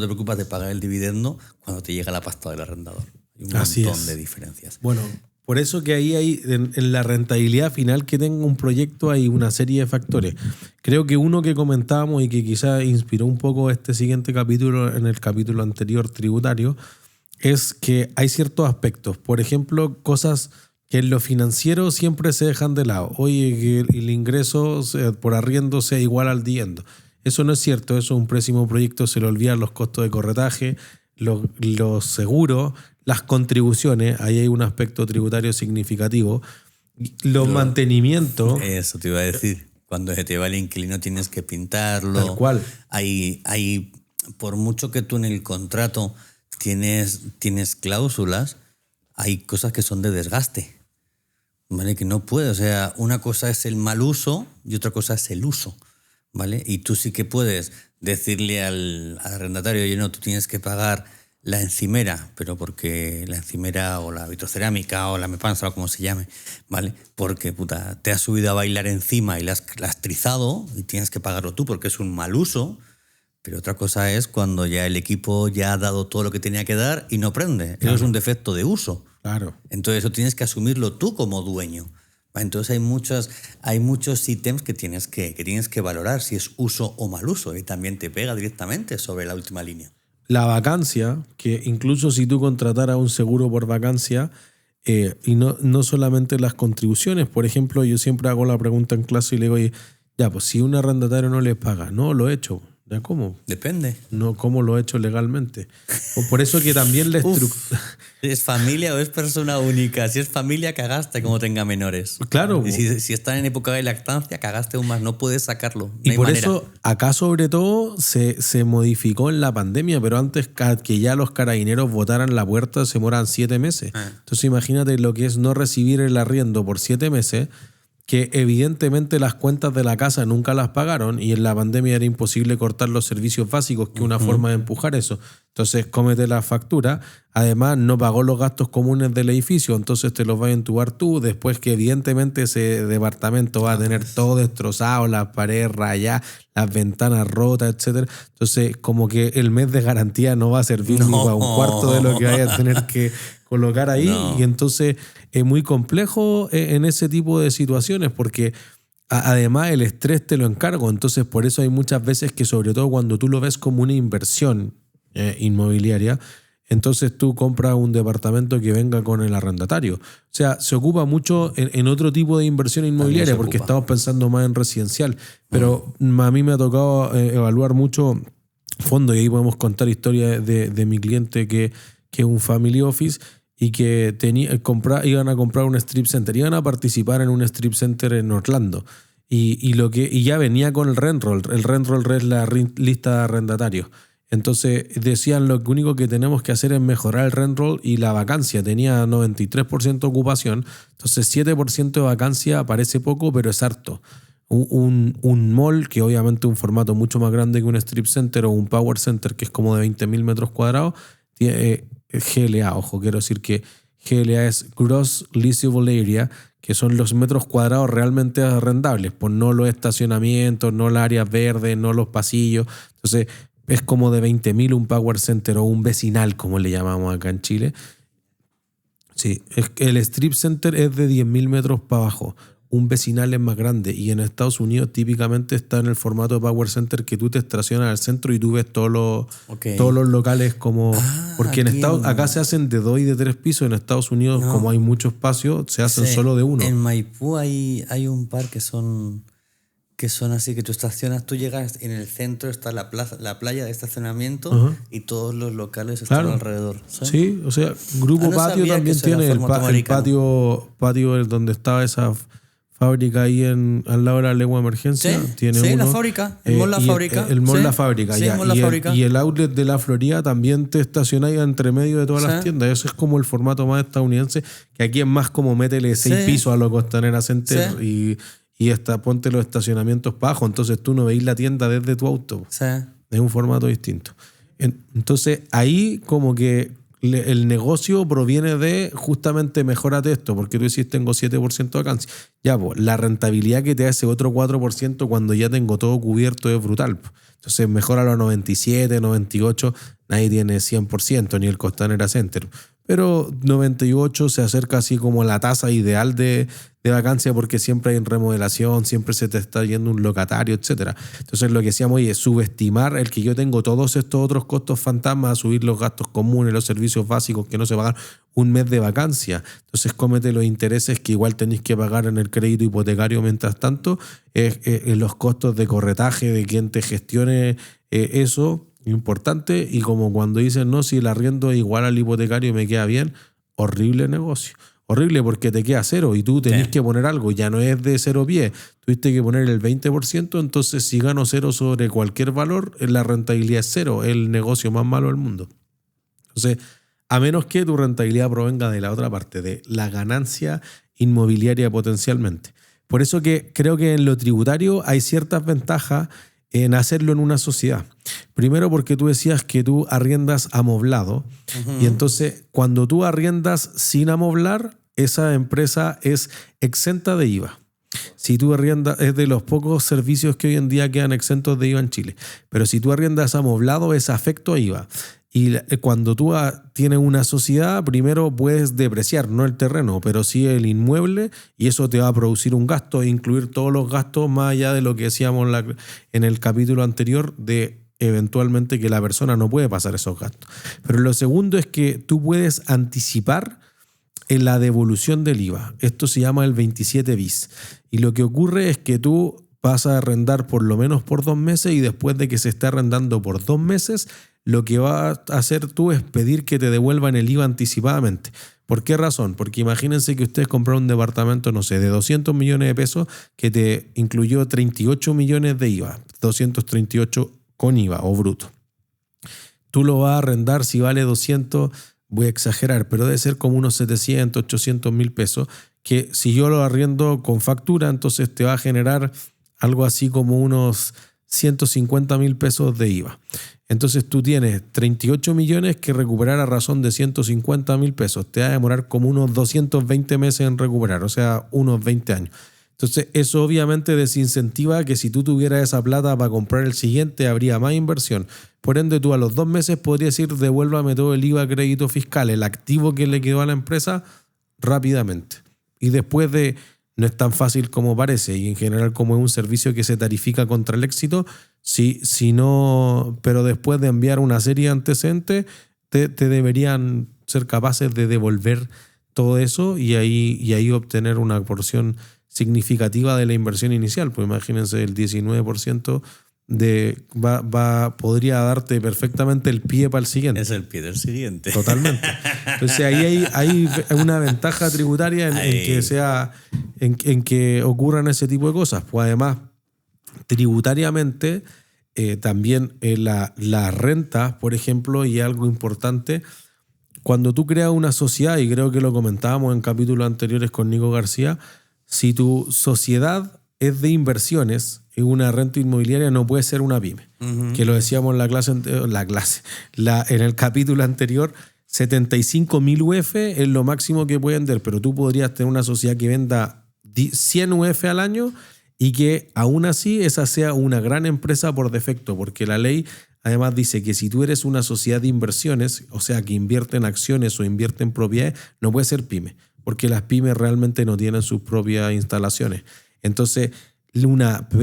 preocupas de pagar el dividendo cuando te llega la pasta del arrendador. Hay un montón de diferencias. Bueno, por eso que ahí hay, en la rentabilidad final que tenga un proyecto, hay una serie de factores. Creo que uno que comentábamos y que quizás inspiró un poco este siguiente capítulo, en el capítulo anterior tributario, es que hay ciertos aspectos. Por ejemplo, cosas que en lo financiero siempre se dejan de lado. Oye, que el ingreso por arriendo sea igual al dividendo. Eso no es cierto, eso es un pésimo proyecto, se le olvidan los costos de corretaje, los seguros, las contribuciones, ahí hay un aspecto tributario significativo, los mantenimientos. Eso te iba a decir, cuando se te va el inquilino tienes que pintarlo. Tal cual. Hay, por mucho que tú en el contrato tienes cláusulas, hay cosas que son de desgaste. ¿vale? Que no puede. O sea, una cosa es el mal uso y otra cosa es el uso, ¿vale? Y tú sí que puedes decirle al arrendatario, oye, no, tú tienes que pagar la encimera, pero porque la encimera o la vitrocerámica o la mepanza o como se llame, ¿vale? Porque, puta, te has subido a bailar encima y la has trizado y tienes que pagarlo tú porque es un mal uso. Pero otra cosa es cuando ya el equipo ya ha dado todo lo que tenía que dar y no prende. Eso es un defecto de uso. Claro. Entonces eso tienes que asumirlo tú como dueño. Entonces hay muchos ítems que tienes que valorar si es uso o mal uso y también te pega directamente sobre la última línea. La vacancia, que incluso si tú contrataras un seguro por vacancia, y no solamente las contribuciones, por ejemplo, yo siempre hago la pregunta en clase y le digo, oye, ya, pues si un arrendatario no les paga, no, lo he hecho. ¿Ya cómo? Depende. No, ¿cómo lo he hecho legalmente? O por eso que también la estructura... ¿Es familia o es persona única? Si es familia, cagaste como tenga menores. Claro. Y si están en época de lactancia, cagaste aún más. No puedes sacarlo. No Y hay por manera. eso, acá sobre todo, se modificó en la pandemia, pero antes que ya los carabineros votaran la puerta se demoran 7 meses. Entonces imagínate lo que es no recibir el arriendo por 7 meses, que evidentemente las cuentas de la casa nunca las pagaron y en la pandemia era imposible cortar los servicios básicos, que es una forma de empujar eso. Entonces cómete la factura. Además no pagó los gastos comunes del edificio, entonces te los vas a entubar tú, después que evidentemente ese departamento va a tener todo destrozado, las paredes rayadas, las ventanas rotas, etcétera. Entonces como que el mes de garantía no va a servir ni para un cuarto de lo que vaya a tener que colocar ahí. Y entonces es muy complejo en ese tipo de situaciones porque además el estrés te lo encargo. Entonces por eso hay muchas veces que, sobre todo cuando tú lo ves como una inversión inmobiliaria, entonces tú compras un departamento que venga con el arrendatario. O sea, se ocupa mucho en otro tipo de inversión inmobiliaria porque estamos pensando más en residencial. Pero a mí me ha tocado evaluar mucho fondos y ahí podemos contar historias de mi cliente que es un family office y que iban a comprar un strip center, iban a participar en un strip center en Orlando y ya venía con el rent roll. El rent roll es la lista de arrendatarios. Entonces decían, lo único que tenemos que hacer es mejorar el rent roll y la vacancia. Tenía 93% de ocupación, entonces 7% de vacancia parece poco, pero es harto. Un mall, que obviamente es un formato mucho más grande que un strip center o un power center, que es como de 20.000 metros cuadrados, tiene GLA, ojo, quiero decir que GLA es Gross Leasable Area, que son los metros cuadrados realmente arrendables, pues no los estacionamientos, no las áreas verdes, no los pasillos. Entonces es como de 20.000 un power center o un vecinal, como le llamamos acá en Chile. Sí, el strip center es de 10.000 metros para abajo. Un vecinal es más grande y en Estados Unidos típicamente está en el formato de Power Center, que tú te estacionas al centro y tú ves todos los locales como... porque acá se hacen de 2 y de 3 pisos, en Estados Unidos como hay mucho espacio se hacen solo de 1. En Maipú hay un par que son así, que tú estacionas, tú llegas en el centro, está la playa de estacionamiento y todos los locales están alrededor. Sí, o sea, Grupo Patio también tiene el patio donde estaba esa fábrica ahí al lado de la Legua Emergencia. Tiene uno. La fábrica, el Mall La Fábrica. El Mall La Fábrica, sí, ya. Y el outlet de la Florida también te estacionas ahí entre medio de todas las tiendas. Eso es como el formato más estadounidense, que aquí es más como métele 6 pisos a lo Costanera Center y ponte los estacionamientos para abajo. Entonces tú no veis la tienda desde tu auto. Es un formato distinto. Entonces ahí como que el negocio proviene de justamente mejórate esto, porque tú decís tengo 7% de vacancia. Ya, pues, la rentabilidad que te da ese otro 4% cuando ya tengo todo cubierto es brutal. Entonces mejora los 97, 98, nadie tiene 100%, ni el Costanera Center. Pero 98 se acerca así como la tasa ideal de vacancia, porque siempre hay remodelación, siempre se te está yendo un locatario, etc. Entonces lo que decíamos es subestimar el que yo tengo todos estos otros costos fantasmas, subir los gastos comunes, los servicios básicos que no se pagan, un mes de vacancia. Entonces cómete los intereses que igual tenéis que pagar en el crédito hipotecario mientras tanto, los costos de corretaje, de quien te gestione eso, importante. Y como cuando dicen, no, si el arriendo es igual al hipotecario me queda bien, horrible negocio. Horrible, porque te queda cero y tú tenés que poner algo, ya no es de 0 pie, tuviste que poner el 20%, entonces si gano 0 sobre cualquier valor, la rentabilidad es 0, el negocio más malo del mundo. Entonces, a menos que tu rentabilidad provenga de la otra parte, de la ganancia inmobiliaria potencialmente. Por eso que creo que en lo tributario hay ciertas ventajas en hacerlo en una sociedad. Primero porque tú decías que tú arriendas amoblado y entonces cuando tú arriendas sin amoblar, esa empresa es exenta de IVA. Si tú arriendas, es de los pocos servicios que hoy en día quedan exentos de IVA en Chile. Pero si tú arriendas amoblado, es afecto a IVA. Y cuando tú tienes una sociedad, primero puedes depreciar, no el terreno, pero sí el inmueble, y eso te va a producir un gasto, e incluir todos los gastos más allá de lo que decíamos en el capítulo anterior de eventualmente que la persona no puede pasar esos gastos. Pero lo segundo es que tú puedes anticipar en la devolución del IVA. Esto se llama el 27 bis. Y lo que ocurre es que tú vas a arrendar por lo menos por 2 meses y después de que se esté arrendando por 2 meses, lo que vas a hacer tú es pedir que te devuelvan el IVA anticipadamente. ¿Por qué razón? Porque imagínense que ustedes compraron un departamento, no sé, de 200 millones de pesos que te incluyó 38 millones de IVA, 238 con IVA o bruto. Tú lo vas a arrendar si vale 200, voy a exagerar, pero debe ser como unos 700, 800 mil pesos, que si yo lo arriendo con factura, entonces te va a generar algo así como unos 150 mil pesos de IVA. Entonces tú tienes 38 millones que recuperar a razón de 150 mil pesos. Te va a demorar como unos 220 meses en recuperar, o sea, unos 20 años. Entonces eso obviamente desincentiva que si tú tuvieras esa plata para comprar el siguiente, habría más inversión. Por ende, tú a los 2 meses podrías decir, devuélvame todo el IVA crédito fiscal, el activo que le quedó a la empresa, rápidamente. Y después de... No es tan fácil como parece, y en general como es un servicio que se tarifica contra el éxito, si no, pero después de enviar una serie de antecedentes, te deberían ser capaces de devolver todo eso y ahí obtener una porción significativa de la inversión inicial. Pues imagínense, el 19% podría darte perfectamente el pie para el siguiente. Es el pie del siguiente. Totalmente. Entonces ahí hay una ventaja tributaria en que ocurran ese tipo de cosas. Pues además, tributariamente, también la renta, por ejemplo, y algo importante, cuando tú creas una sociedad, y creo que lo comentábamos en capítulos anteriores con Nico García, si tu sociedad es de inversiones, una renta inmobiliaria no puede ser una pyme. Que lo decíamos en el capítulo anterior, 75.000 UF es lo máximo que puede vender, pero tú podrías tener una sociedad que venda 100 UF al año y que aún así esa sea una gran empresa por defecto, porque la ley además dice que si tú eres una sociedad de inversiones, o sea, que invierte en acciones o invierte en propiedades, no puede ser pyme, porque las pymes realmente no tienen sus propias instalaciones. Entonces,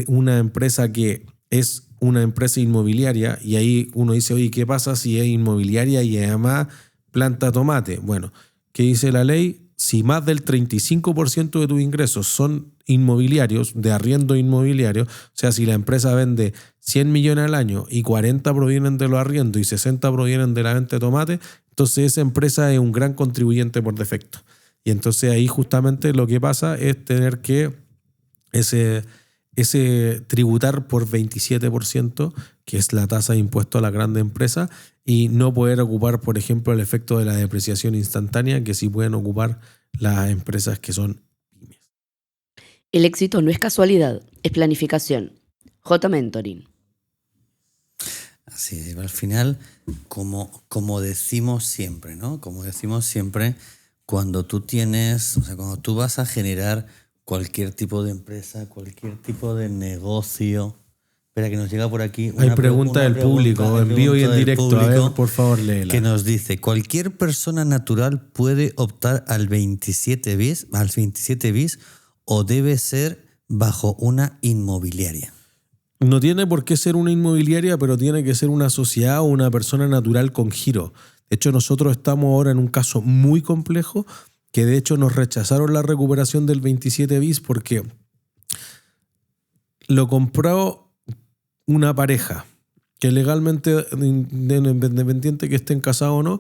una empresa que es una empresa inmobiliaria, y ahí uno dice, oye, ¿qué pasa si es inmobiliaria y además planta tomate? Bueno, ¿qué dice la ley? Si más del 35% de tus ingresos son inmobiliarios, de arriendo inmobiliario, o sea, si la empresa vende 100 millones al año y 40 provienen de los arriendos y 60 provienen de la venta de tomate, entonces esa empresa es un gran contribuyente por defecto. Y entonces ahí justamente lo que pasa es tener que ese tributar por 27%, que es la tasa de impuesto a la grande empresa, y no poder ocupar, por ejemplo, el efecto de la depreciación instantánea, que sí pueden ocupar las empresas que son pymes. El éxito no es casualidad, es planificación. J-Mentoring. Así es, al final, como decimos siempre, ¿no? Como decimos siempre, cuando tú vas a generar cualquier tipo de empresa, cualquier tipo de negocio. Espera, que nos llega por aquí hay pregunta del público, en vivo y en directo. Público, a ver, por favor, léela. Que nos dice, ¿cualquier persona natural puede optar al 27 bis o debe ser bajo una inmobiliaria? No tiene por qué ser una inmobiliaria, pero tiene que ser una sociedad o una persona natural con giro. De hecho, nosotros estamos ahora en un caso muy complejo que de hecho nos rechazaron la recuperación del 27 bis porque lo compró una pareja que legalmente, independiente que estén casados o no,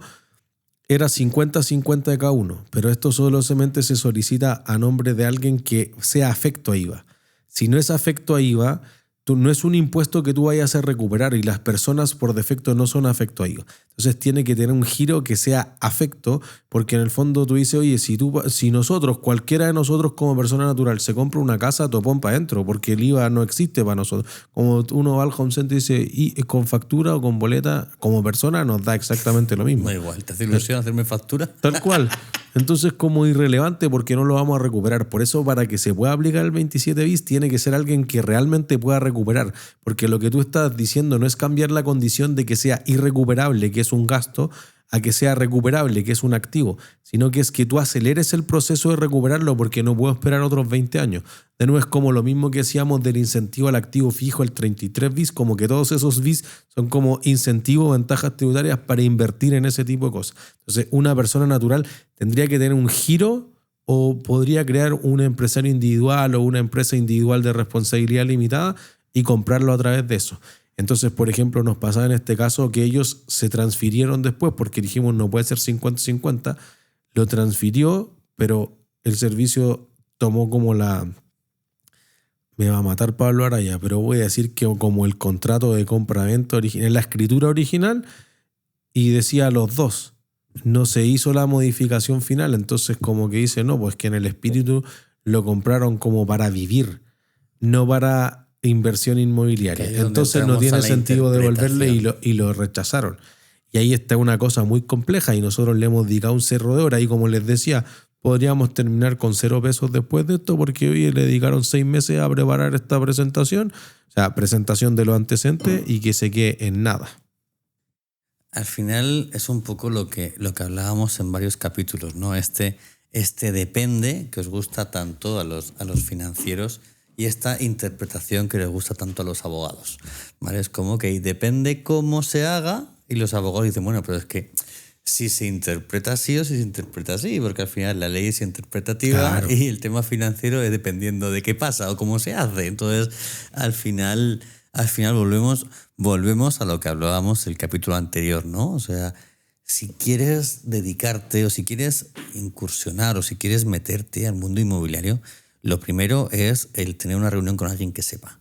era 50-50 de cada uno, pero esto solamente se solicita a nombre de alguien que sea afecto a IVA. Si no es afecto a IVA, no es un impuesto que tú vayas a recuperar y las personas por defecto no son afecto a ello. Entonces tiene que tener un giro que sea afecto, porque en el fondo tú dices, oye, si nosotros, cualquiera de nosotros como persona natural se compra una casa, topón para adentro, porque el IVA no existe para nosotros. Como uno va al home center y dice, y con factura o con boleta, como persona nos da exactamente lo mismo. Da igual, ¿te hace ilusión hacerme factura? Tal cual. Entonces, como irrelevante porque no lo vamos a recuperar. Por eso, para que se pueda aplicar el 27 bis, tiene que ser alguien que realmente pueda recuperar. Porque lo que tú estás diciendo no es cambiar la condición de que sea irrecuperable, que es un gasto, a que sea recuperable, que es un activo, sino que es que tú aceleres el proceso de recuperarlo porque no puedo esperar otros 20 años. De nuevo, es como lo mismo que decíamos del incentivo al activo fijo, el 33 bis, como que todos esos bis son como incentivos, ventajas tributarias para invertir en ese tipo de cosas. Entonces, una persona natural tendría que tener un giro o podría crear un empresario individual o una empresa individual de responsabilidad limitada y comprarlo a través de eso. Entonces, por ejemplo, nos pasaba en este caso que ellos se transfirieron después porque dijimos no puede ser 50-50, lo transfirió, pero el servicio tomó como la... Me va a matar Pablo Araya, pero voy a decir que como el contrato de compra-venta original, la escritura original, y decía los dos. No se hizo la modificación final, entonces como que dice, no, pues que en el espíritu lo compraron como para vivir, no para inversión inmobiliaria. Entonces no tiene sentido devolverle y lo rechazaron. Y ahí está una cosa muy compleja y nosotros le hemos dedicado un cerro de horas y como les decía, podríamos terminar con 0 pesos después de esto porque hoy le dedicaron 6 meses a preparar esta presentación, o sea, presentación de los antecedentes y que se quede en nada. Al final es un poco lo que hablábamos en varios capítulos, ¿no? Este depende que os gusta tanto a los financieros y esta interpretación que les gusta tanto a los abogados, ¿vale? Es como que depende cómo se haga y los abogados dicen, bueno, pero es que si se interpreta así o si se interpreta así, porque al final la ley es interpretativa, claro, y el tema financiero es dependiendo de qué pasa o cómo se hace. Entonces, al final volvemos a lo que hablábamos el capítulo anterior, ¿no? O sea, si quieres dedicarte o si quieres incursionar o si quieres meterte al mundo inmobiliario, lo primero es el tener una reunión con alguien que sepa,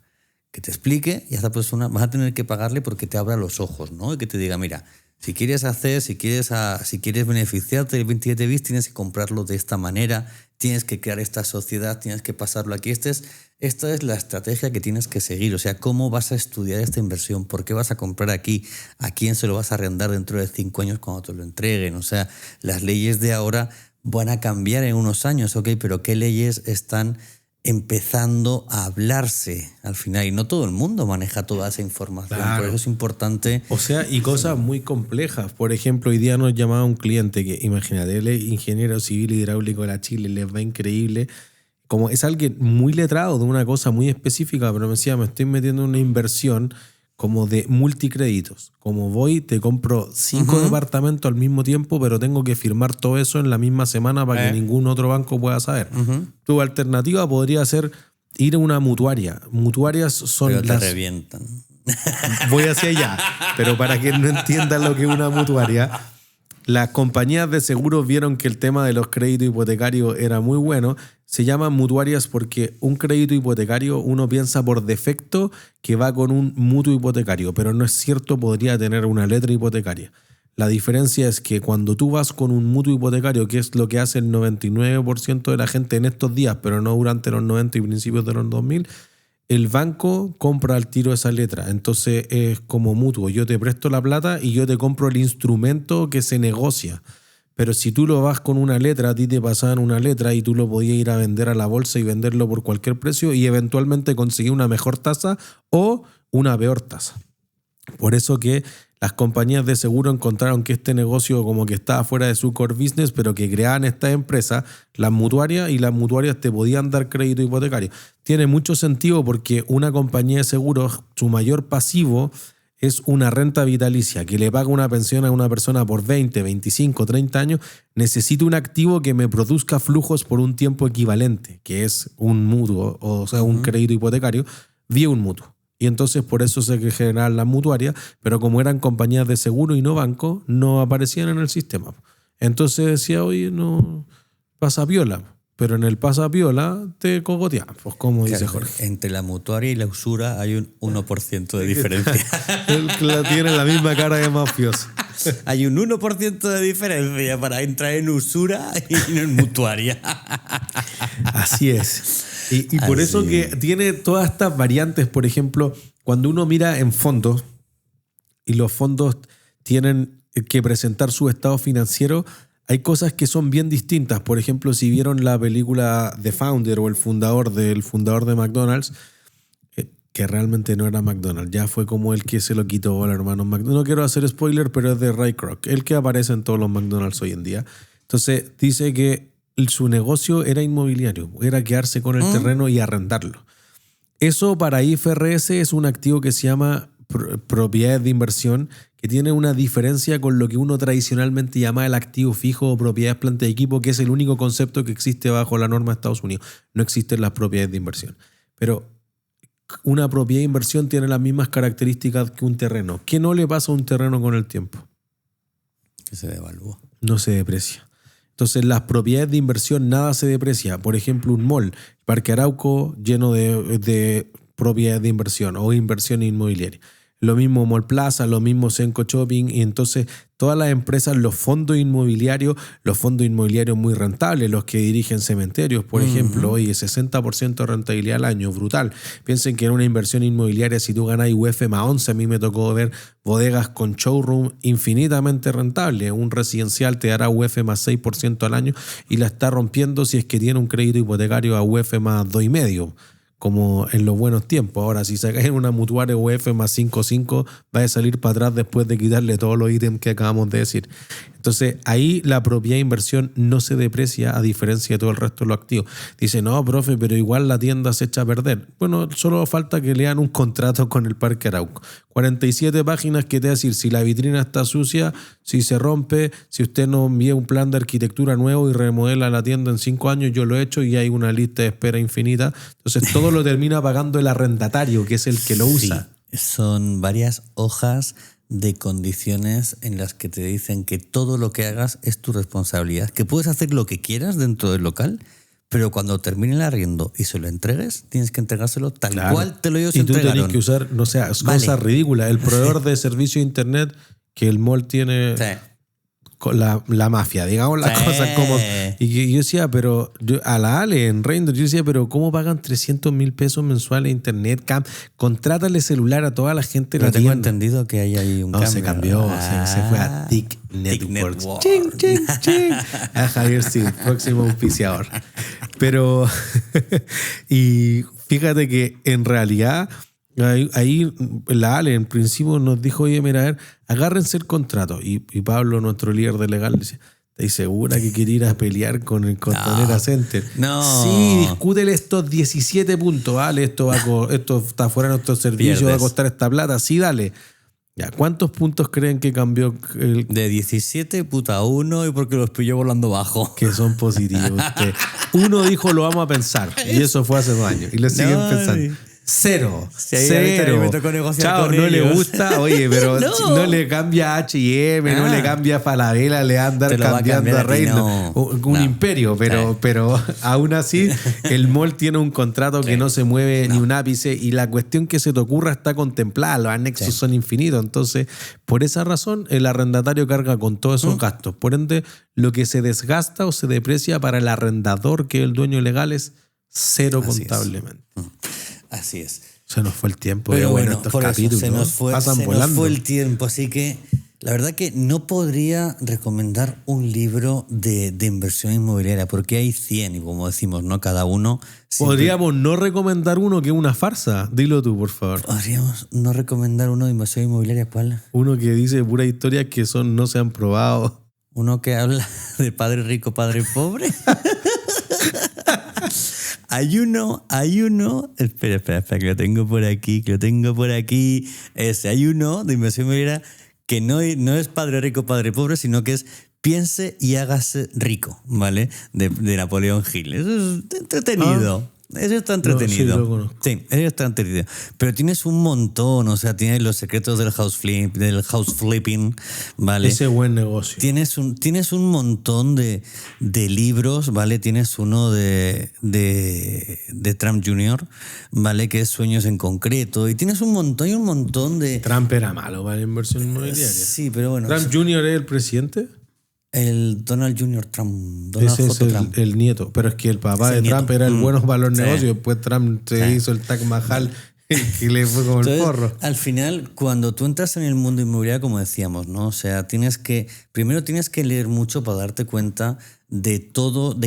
que te explique, y a esa persona vas a tener que pagarle porque te abra los ojos, ¿no? Y que te diga, mira, si quieres beneficiarte del 27 bis, tienes que comprarlo de esta manera, tienes que crear esta sociedad, tienes que pasarlo aquí. Esta es la estrategia que tienes que seguir. O sea, ¿cómo vas a estudiar esta inversión? ¿Por qué vas a comprar aquí? ¿A quién se lo vas a arrendar dentro de 5 años cuando te lo entreguen? O sea, las leyes de ahora van a cambiar en unos años, ¿ok? Pero ¿qué leyes están empezando a hablarse al final? Y no todo el mundo maneja toda esa información. Claro. Por eso es importante. O sea, y cosas muy complejas. Por ejemplo, hoy día nos llamaba un cliente que, imagínate, él es ingeniero civil hidráulico de la Chile, les va increíble. Como es alguien muy letrado de una cosa muy específica, pero me decía, me estoy metiendo en una inversión como de multicréditos. Como voy, te compro 5 departamentos al mismo tiempo, pero tengo que firmar todo eso en la misma semana para que ningún otro banco pueda saber. Tu alternativa podría ser ir a una mutuaria. Mutuarias son pero te revientan. Voy hacia allá, pero para que no entiendan lo que es una mutuaria, las compañías de seguros vieron que el tema de los créditos hipotecarios era muy bueno. Se llaman mutuarias porque un crédito hipotecario uno piensa por defecto que va con un mutuo hipotecario, pero no es cierto, podría tener una letra hipotecaria. La diferencia es que cuando tú vas con un mutuo hipotecario, que es lo que hace el 99% de la gente en estos días, pero no durante los 90 y principios de los 2000, el banco compra al tiro esa letra. Entonces es como mutuo. Yo te presto la plata y yo te compro el instrumento que se negocia. Pero si tú lo vas con una letra, a ti te pasaban una letra y tú lo podías ir a vender a la bolsa y venderlo por cualquier precio y eventualmente conseguir una mejor tasa o una peor tasa. Por eso que las compañías de seguro encontraron que este negocio como que estaba fuera de su core business, pero que creaban esta empresa, las mutuarias, y las mutuarias te podían dar crédito hipotecario. Tiene mucho sentido porque una compañía de seguros, su mayor pasivo es una renta vitalicia que le paga una pensión a una persona por 20, 25, 30 años. Necesito un activo que me produzca flujos por un tiempo equivalente, que es un mutuo, o sea, un crédito hipotecario, vía un mutuo. Y entonces por eso se generaron las mutuarias, pero como eran compañías de seguro y no banco, no aparecían en el sistema. Entonces decía, oye, no pasa piola. pero en el pasapiola te cogotean, pues como dice Claro, Jorge. entre la mutuaria y la usura hay un 1% de diferencia. Él tiene la misma cara de mafioso. Hay un 1% de diferencia para entrar en usura y en mutuaria. Así es. Y por Así. eso que tiene todas estas variantes, por ejemplo, cuando uno mira en fondos y los fondos tienen que presentar su estado financiero, hay cosas que son bien distintas. Por ejemplo, si vieron la película The Founder o el fundador de McDonald's, que realmente no era McDonald's, ya fue como el que se lo quitó al hermano McDonald's. No quiero hacer spoiler, pero es de Ray Kroc, el que aparece en todos los McDonald's hoy en día. Entonces dice que su negocio era inmobiliario, era quedarse con el terreno y arrendarlo. Eso para IFRS es un activo que se llama propiedades de inversión, que tiene una diferencia con lo que uno tradicionalmente llama el activo fijo o propiedades planta y equipo, que es el único concepto que existe bajo la norma de Estados Unidos. No existen las propiedades de inversión. Pero una propiedad de inversión tiene las mismas características que un terreno. ¿Qué no le pasa a un terreno con el tiempo? Que se devalúa. No se deprecia. Entonces, las propiedades de inversión nada se deprecia. Por ejemplo, un mall, Parque Arauco, lleno de propiedades de inversión o inversión inmobiliaria. Lo mismo Mall Plaza, lo mismo Senco Shopping. Y entonces, todas las empresas, los fondos inmobiliarios muy rentables, los que dirigen cementerios, por ejemplo, oye, 60% de rentabilidad al año, brutal. Piensen que en una inversión inmobiliaria, si tú ganas UF más 11, a mí me tocó ver bodegas con showroom infinitamente rentables. Un residencial te dará UF más 6% al año y la está rompiendo si es que tiene un crédito hipotecario a UF más 2,5%. Como en los buenos tiempos. Ahora, si sacas en una mutuaria UF más 5,5, va a salir para atrás después de quitarle todos los ítems que acabamos de decir. Entonces, ahí la propiedad de inversión no se deprecia a diferencia de todo el resto de los activos. Dice, no, profe, pero igual la tienda se echa a perder. Bueno, solo falta que lean un contrato con el Parque Arauco. 47 páginas que te va a decir si la vitrina está sucia, si se rompe, si usted no envía un plan de arquitectura nuevo y remodela la tienda en 5 años, yo lo he hecho y hay una lista de espera infinita. Entonces, todo lo termina pagando el arrendatario, que es el que lo usa. Sí, son varias hojas de condiciones en las que te dicen que todo lo que hagas es tu responsabilidad, que puedes hacer lo que quieras dentro del local, pero cuando termine el arriendo y se lo entregues, tienes que entregárselo tal cual te lo ellos entregaron. Y tú tenés que usar, no sé, cosas ridículas. El proveedor de servicio de internet que el mall tiene... Sí. Con la mafia, digamos las cosas como... Y yo decía, pero a la Ale en Render, yo decía, pero ¿cómo pagan 300,000 pesos mensuales de internet? Contrátale celular a toda la gente. Pero tengo entendido que hay ahí un cambio. Se cambió, se fue a TIC Networks. Ching, ching, ching. A Javier, sí, próximo auspiciador. Pero, y fíjate que en realidad... Ahí la Ale en principio nos dijo, oye, mira, a ver, agárrense el contrato. Y Pablo, nuestro líder de legal, dice, ¿estás segura que quiere ir a pelear con el Costanera Center? No. Sí, discútele estos 17 puntos, Ale, esto está fuera de nuestro servicio, Pierdes. va a costar esta plata. Sí, dale. Ya, ¿cuántos puntos creen que cambió el... De 17, puta, 1 y porque los pilló volando bajo. Que son positivos. Uno dijo, lo vamos a pensar. Y eso fue hace 2 años. Y lo siguen pensando. 0. Si ahí ahorita me tocó negociar Chao, con no ellos. le gusta, oye, pero no le cambia a H&M, no le cambia a Falabella, le va a andar Te lo va a cambiando cambiar a a ti, Reino. no. Un No. imperio, pero aún así el mall tiene un contrato que no se mueve ni un ápice y la cuestión que se te ocurra está contemplada, los anexos son infinitos. Entonces, por esa razón, el arrendatario carga con todos esos gastos. Por ende, lo que se desgasta o se deprecia para el arrendador, que es el dueño legal, es 0 Así contablemente. Así es. Se nos fue el tiempo. Pero bueno, bueno, estos por eso capítulos se nos fue el tiempo, así que la verdad que no podría recomendar un libro de inversión inmobiliaria, porque hay 100 y como decimos, no cada uno. Podríamos no recomendar uno que es una farsa. Dilo tú, por favor. Podríamos no recomendar uno de inversión inmobiliaria, ¿cuál? Uno que dice puras historias que no se han probado. Uno que habla de padre rico, padre pobre. Hay uno, espera, que lo tengo por aquí, hay uno de inversión inmobiliaria que no es padre rico, padre pobre, sino que es piense y hágase rico, ¿vale? De Napoleón Hill. Eso es entretenido. Ese está entretenido. sí, lo conozco. Sí, ese está entretenido. Pero tienes un montón, o sea, tienes los secretos del house flipping, ¿vale? Ese buen negocio. Tienes un montón de libros, ¿vale? Tienes uno de Trump Jr., ¿vale? Que es Sueños en Concreto. Y tienes un montón de... Trump era malo para la inversión inmobiliaria. Sí, pero bueno. ¿Trump Jr. es el presidente? El Donald Jr. Trump. Donald Ese es J. Trump. el nieto. Pero es que el papá Es el de Trump nieto. era el bueno para los Sí. negocios. Después Trump se hizo el Taj Mahal y le fue como Entonces, el porro. al final, cuando tú entras en el mundo inmobiliario, como decíamos, ¿no? O sea, primero tienes que leer mucho para darte cuenta de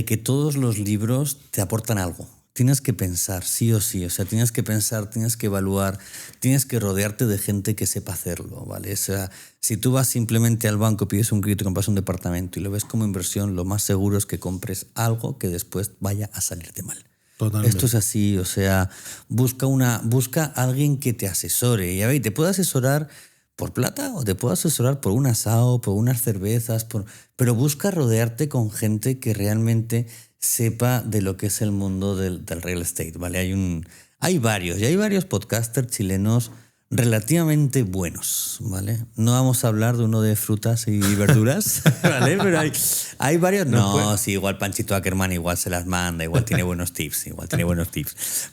que todos los libros te aportan algo. Tienes que pensar, sí o sí. O sea, tienes que pensar, tienes que evaluar, tienes que rodearte de gente que sepa hacerlo, ¿vale? O sea, si tú vas simplemente al banco, pides un crédito, compras un departamento y lo ves como inversión, lo más seguro es que compres algo que después vaya a salirte mal. Totalmente. Esto es así, o sea, busca a alguien que te asesore. Y a ver, te puede asesorar por plata o te puede asesorar por un asado, por unas cervezas, pero busca rodearte con gente que realmente sepa de lo que es el mundo del real estate, ¿vale? Hay varios podcasters chilenos relativamente buenos, ¿vale? No vamos a hablar de uno de frutas y verduras, ¿vale? Pero hay varios. Sí, igual Panchito Ackerman igual se las manda, igual tiene buenos tips,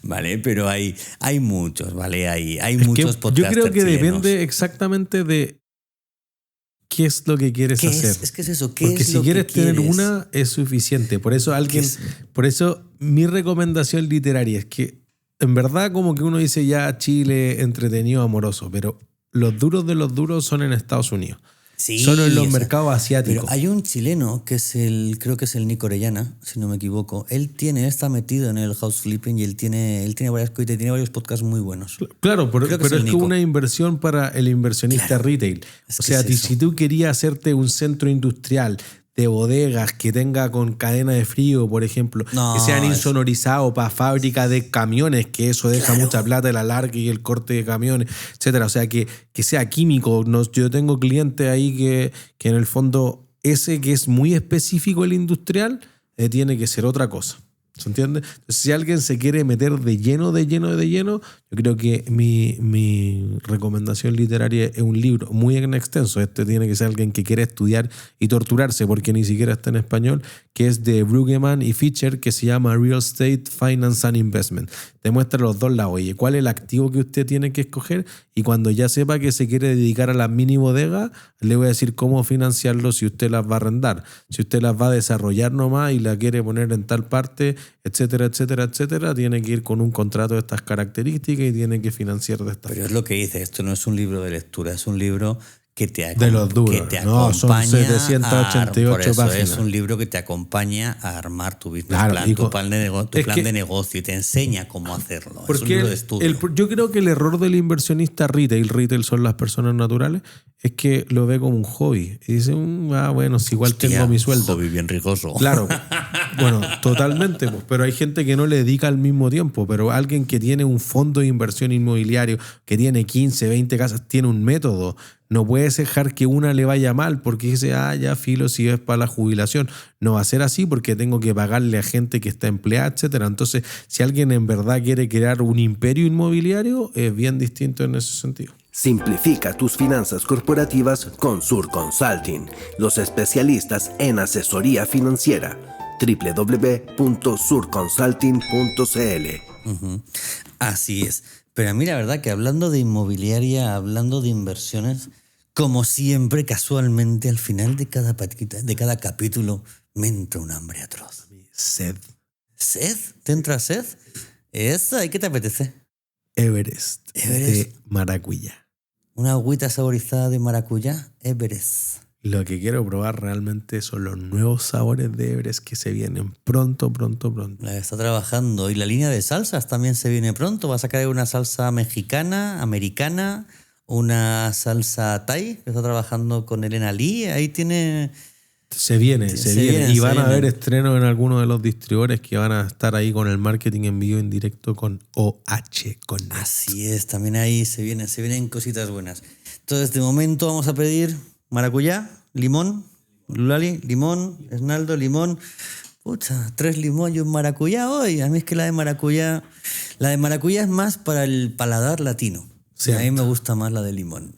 ¿vale? Pero hay muchos, ¿vale? Hay muchos podcasters yo creo que chilenos. depende exactamente de qué es lo que quieres hacer. Es que es eso, ¿qué Porque es si lo que quieres tener quieres? una, es suficiente. Por eso mi recomendación literaria es que en verdad como que uno dice ya Chile entretenido, amoroso, pero los duros de los duros son en Estados Unidos. Sí, son en los o sea, mercados asiáticos. Pero hay un chileno que creo que es el Nico Orellana, si no me equivoco. Él está metido en el house flipping y él tiene varios podcasts muy buenos. Claro, pero Creo que es es el que Nico. una inversión para el inversionista retail. Es O que sea, es eso. si tú querías hacerte un centro industrial de bodegas que tenga con cadena de frío, por ejemplo, No, que sean es- insonorizados para fábrica de camiones, que eso deja mucha plata, el alargue y el corte de camiones, etcétera. O sea, que sea químico. Yo tengo clientes ahí que en el fondo ese que es muy específico el industrial tiene que ser otra cosa. ¿Se entiende? Entonces, si alguien se quiere meter de lleno, yo creo que mi recomendación literaria es un libro muy extenso. Tiene que ser alguien que quiere estudiar y torturarse porque ni siquiera está en español, que es de Brueggemann y Fischer, que se llama Real Estate, Finance and Investment. Te muestra los dos lados. Oye, ¿cuál es el activo que usted tiene que escoger? Y cuando ya sepa que se quiere dedicar a las mini bodegas, le voy a decir cómo financiarlo si usted las va a arrendar. Si usted las va a desarrollar nomás y la quiere poner en tal parte, etcétera, etcétera, etcétera, tiene que ir con un contrato de estas características y tiene que financiar de estas. Pero es lo que dice, esto no es un libro de lectura, es un libro que te De los duros. que te No, son acompaña 788 por eso páginas. es un libro que te acompaña a armar tu business Claro, plan, y tu plan es que- de negocio y te enseña cómo hacerlo. Es un Porque libro de estudio. yo creo que el error del inversionista retail son las personas naturales, es que lo ve como un hobby. Y dice, bueno, si igual Hostia, tengo mi sueldo. hobby bien riesgoso. Claro, bueno, totalmente, pues, pero hay gente que no le dedica al mismo tiempo, pero alguien que tiene un fondo de inversión inmobiliario, que tiene 15, 20 casas, tiene un método. No puedes dejar que una le vaya mal porque dice, ya filo, si es para la jubilación. No va a ser así porque tengo que pagarle a gente que está empleada, etcétera. Entonces, si alguien en verdad quiere crear un imperio inmobiliario, es bien distinto en ese sentido. Simplifica tus finanzas corporativas con Sur Consulting, los especialistas en asesoría financiera. www.surconsulting.cl. Así es. Pero a mí la verdad que hablando de inmobiliaria, hablando de inversiones, como siempre, casualmente, al final de cada capítulo me entra un hambre atroz. Sed. ¿Sed? ¿Te entra sed? ¿Esa? ¿Y qué te apetece? Everest. Everest. De maracuyá. Una agüita saborizada de maracuyá, Everest. Lo que quiero probar realmente son los nuevos sabores de Everest que se vienen pronto. La está trabajando. Y la línea de salsas también se viene pronto. Va a sacar una salsa mexicana, americana, una salsa thai, que está trabajando con Elena Lee. Ahí tiene... Se viene. Y van a haber estrenos en algunos de los distribuidores que van a estar ahí con el marketing en vivo en directo con OH Connect. Así es, también ahí se vienen cositas buenas. Entonces, de momento vamos a pedir maracuyá, limón, Lulali, limón, Esnaldo, limón, Pucha, 3 limón y un maracuyá hoy. A mí es que la de maracuyá es más para el paladar latino. Cierto. A mí me gusta más la de limón.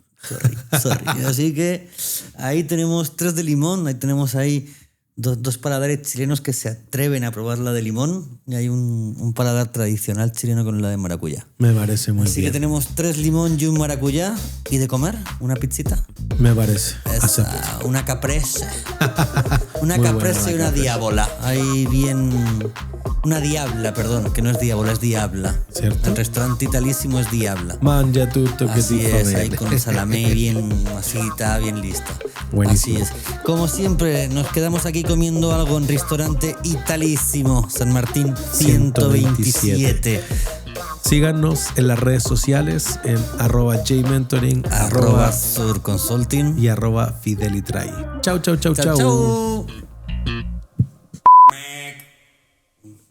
Sorry. Así que ahí tenemos 3 de limón, ahí tenemos ahí dos paladares chilenos que se atreven a probar la de limón y hay un paladar tradicional chileno con la de maracuyá. Me parece muy Así bien. que tenemos 3 limón y un maracuyá. ¿Y de comer? ¿Una pizzita? Me parece. Acepto. Una caprese. Una Muy caprese buena y la una caprese. diabola. Ahí bien... Una diabla, perdón, que no es diabola, es diabla. ¿Cierto? El restaurante italísimo es diabla. Mangia tutto che Así ti es, ahí conviene. con salamé bien masita, bien lista. Buenísimo. Así es. Como siempre, nos quedamos aquí comiendo algo en restaurante Italísimo, San Martín 127. Síganos en las redes sociales en @jmentoring, @surconsulting. y @fidelitry. Chau, chau, chau, chau. Chau.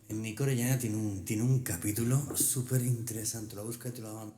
En mi coreana tiene un capítulo súper interesante. Lo busca y te lo mando.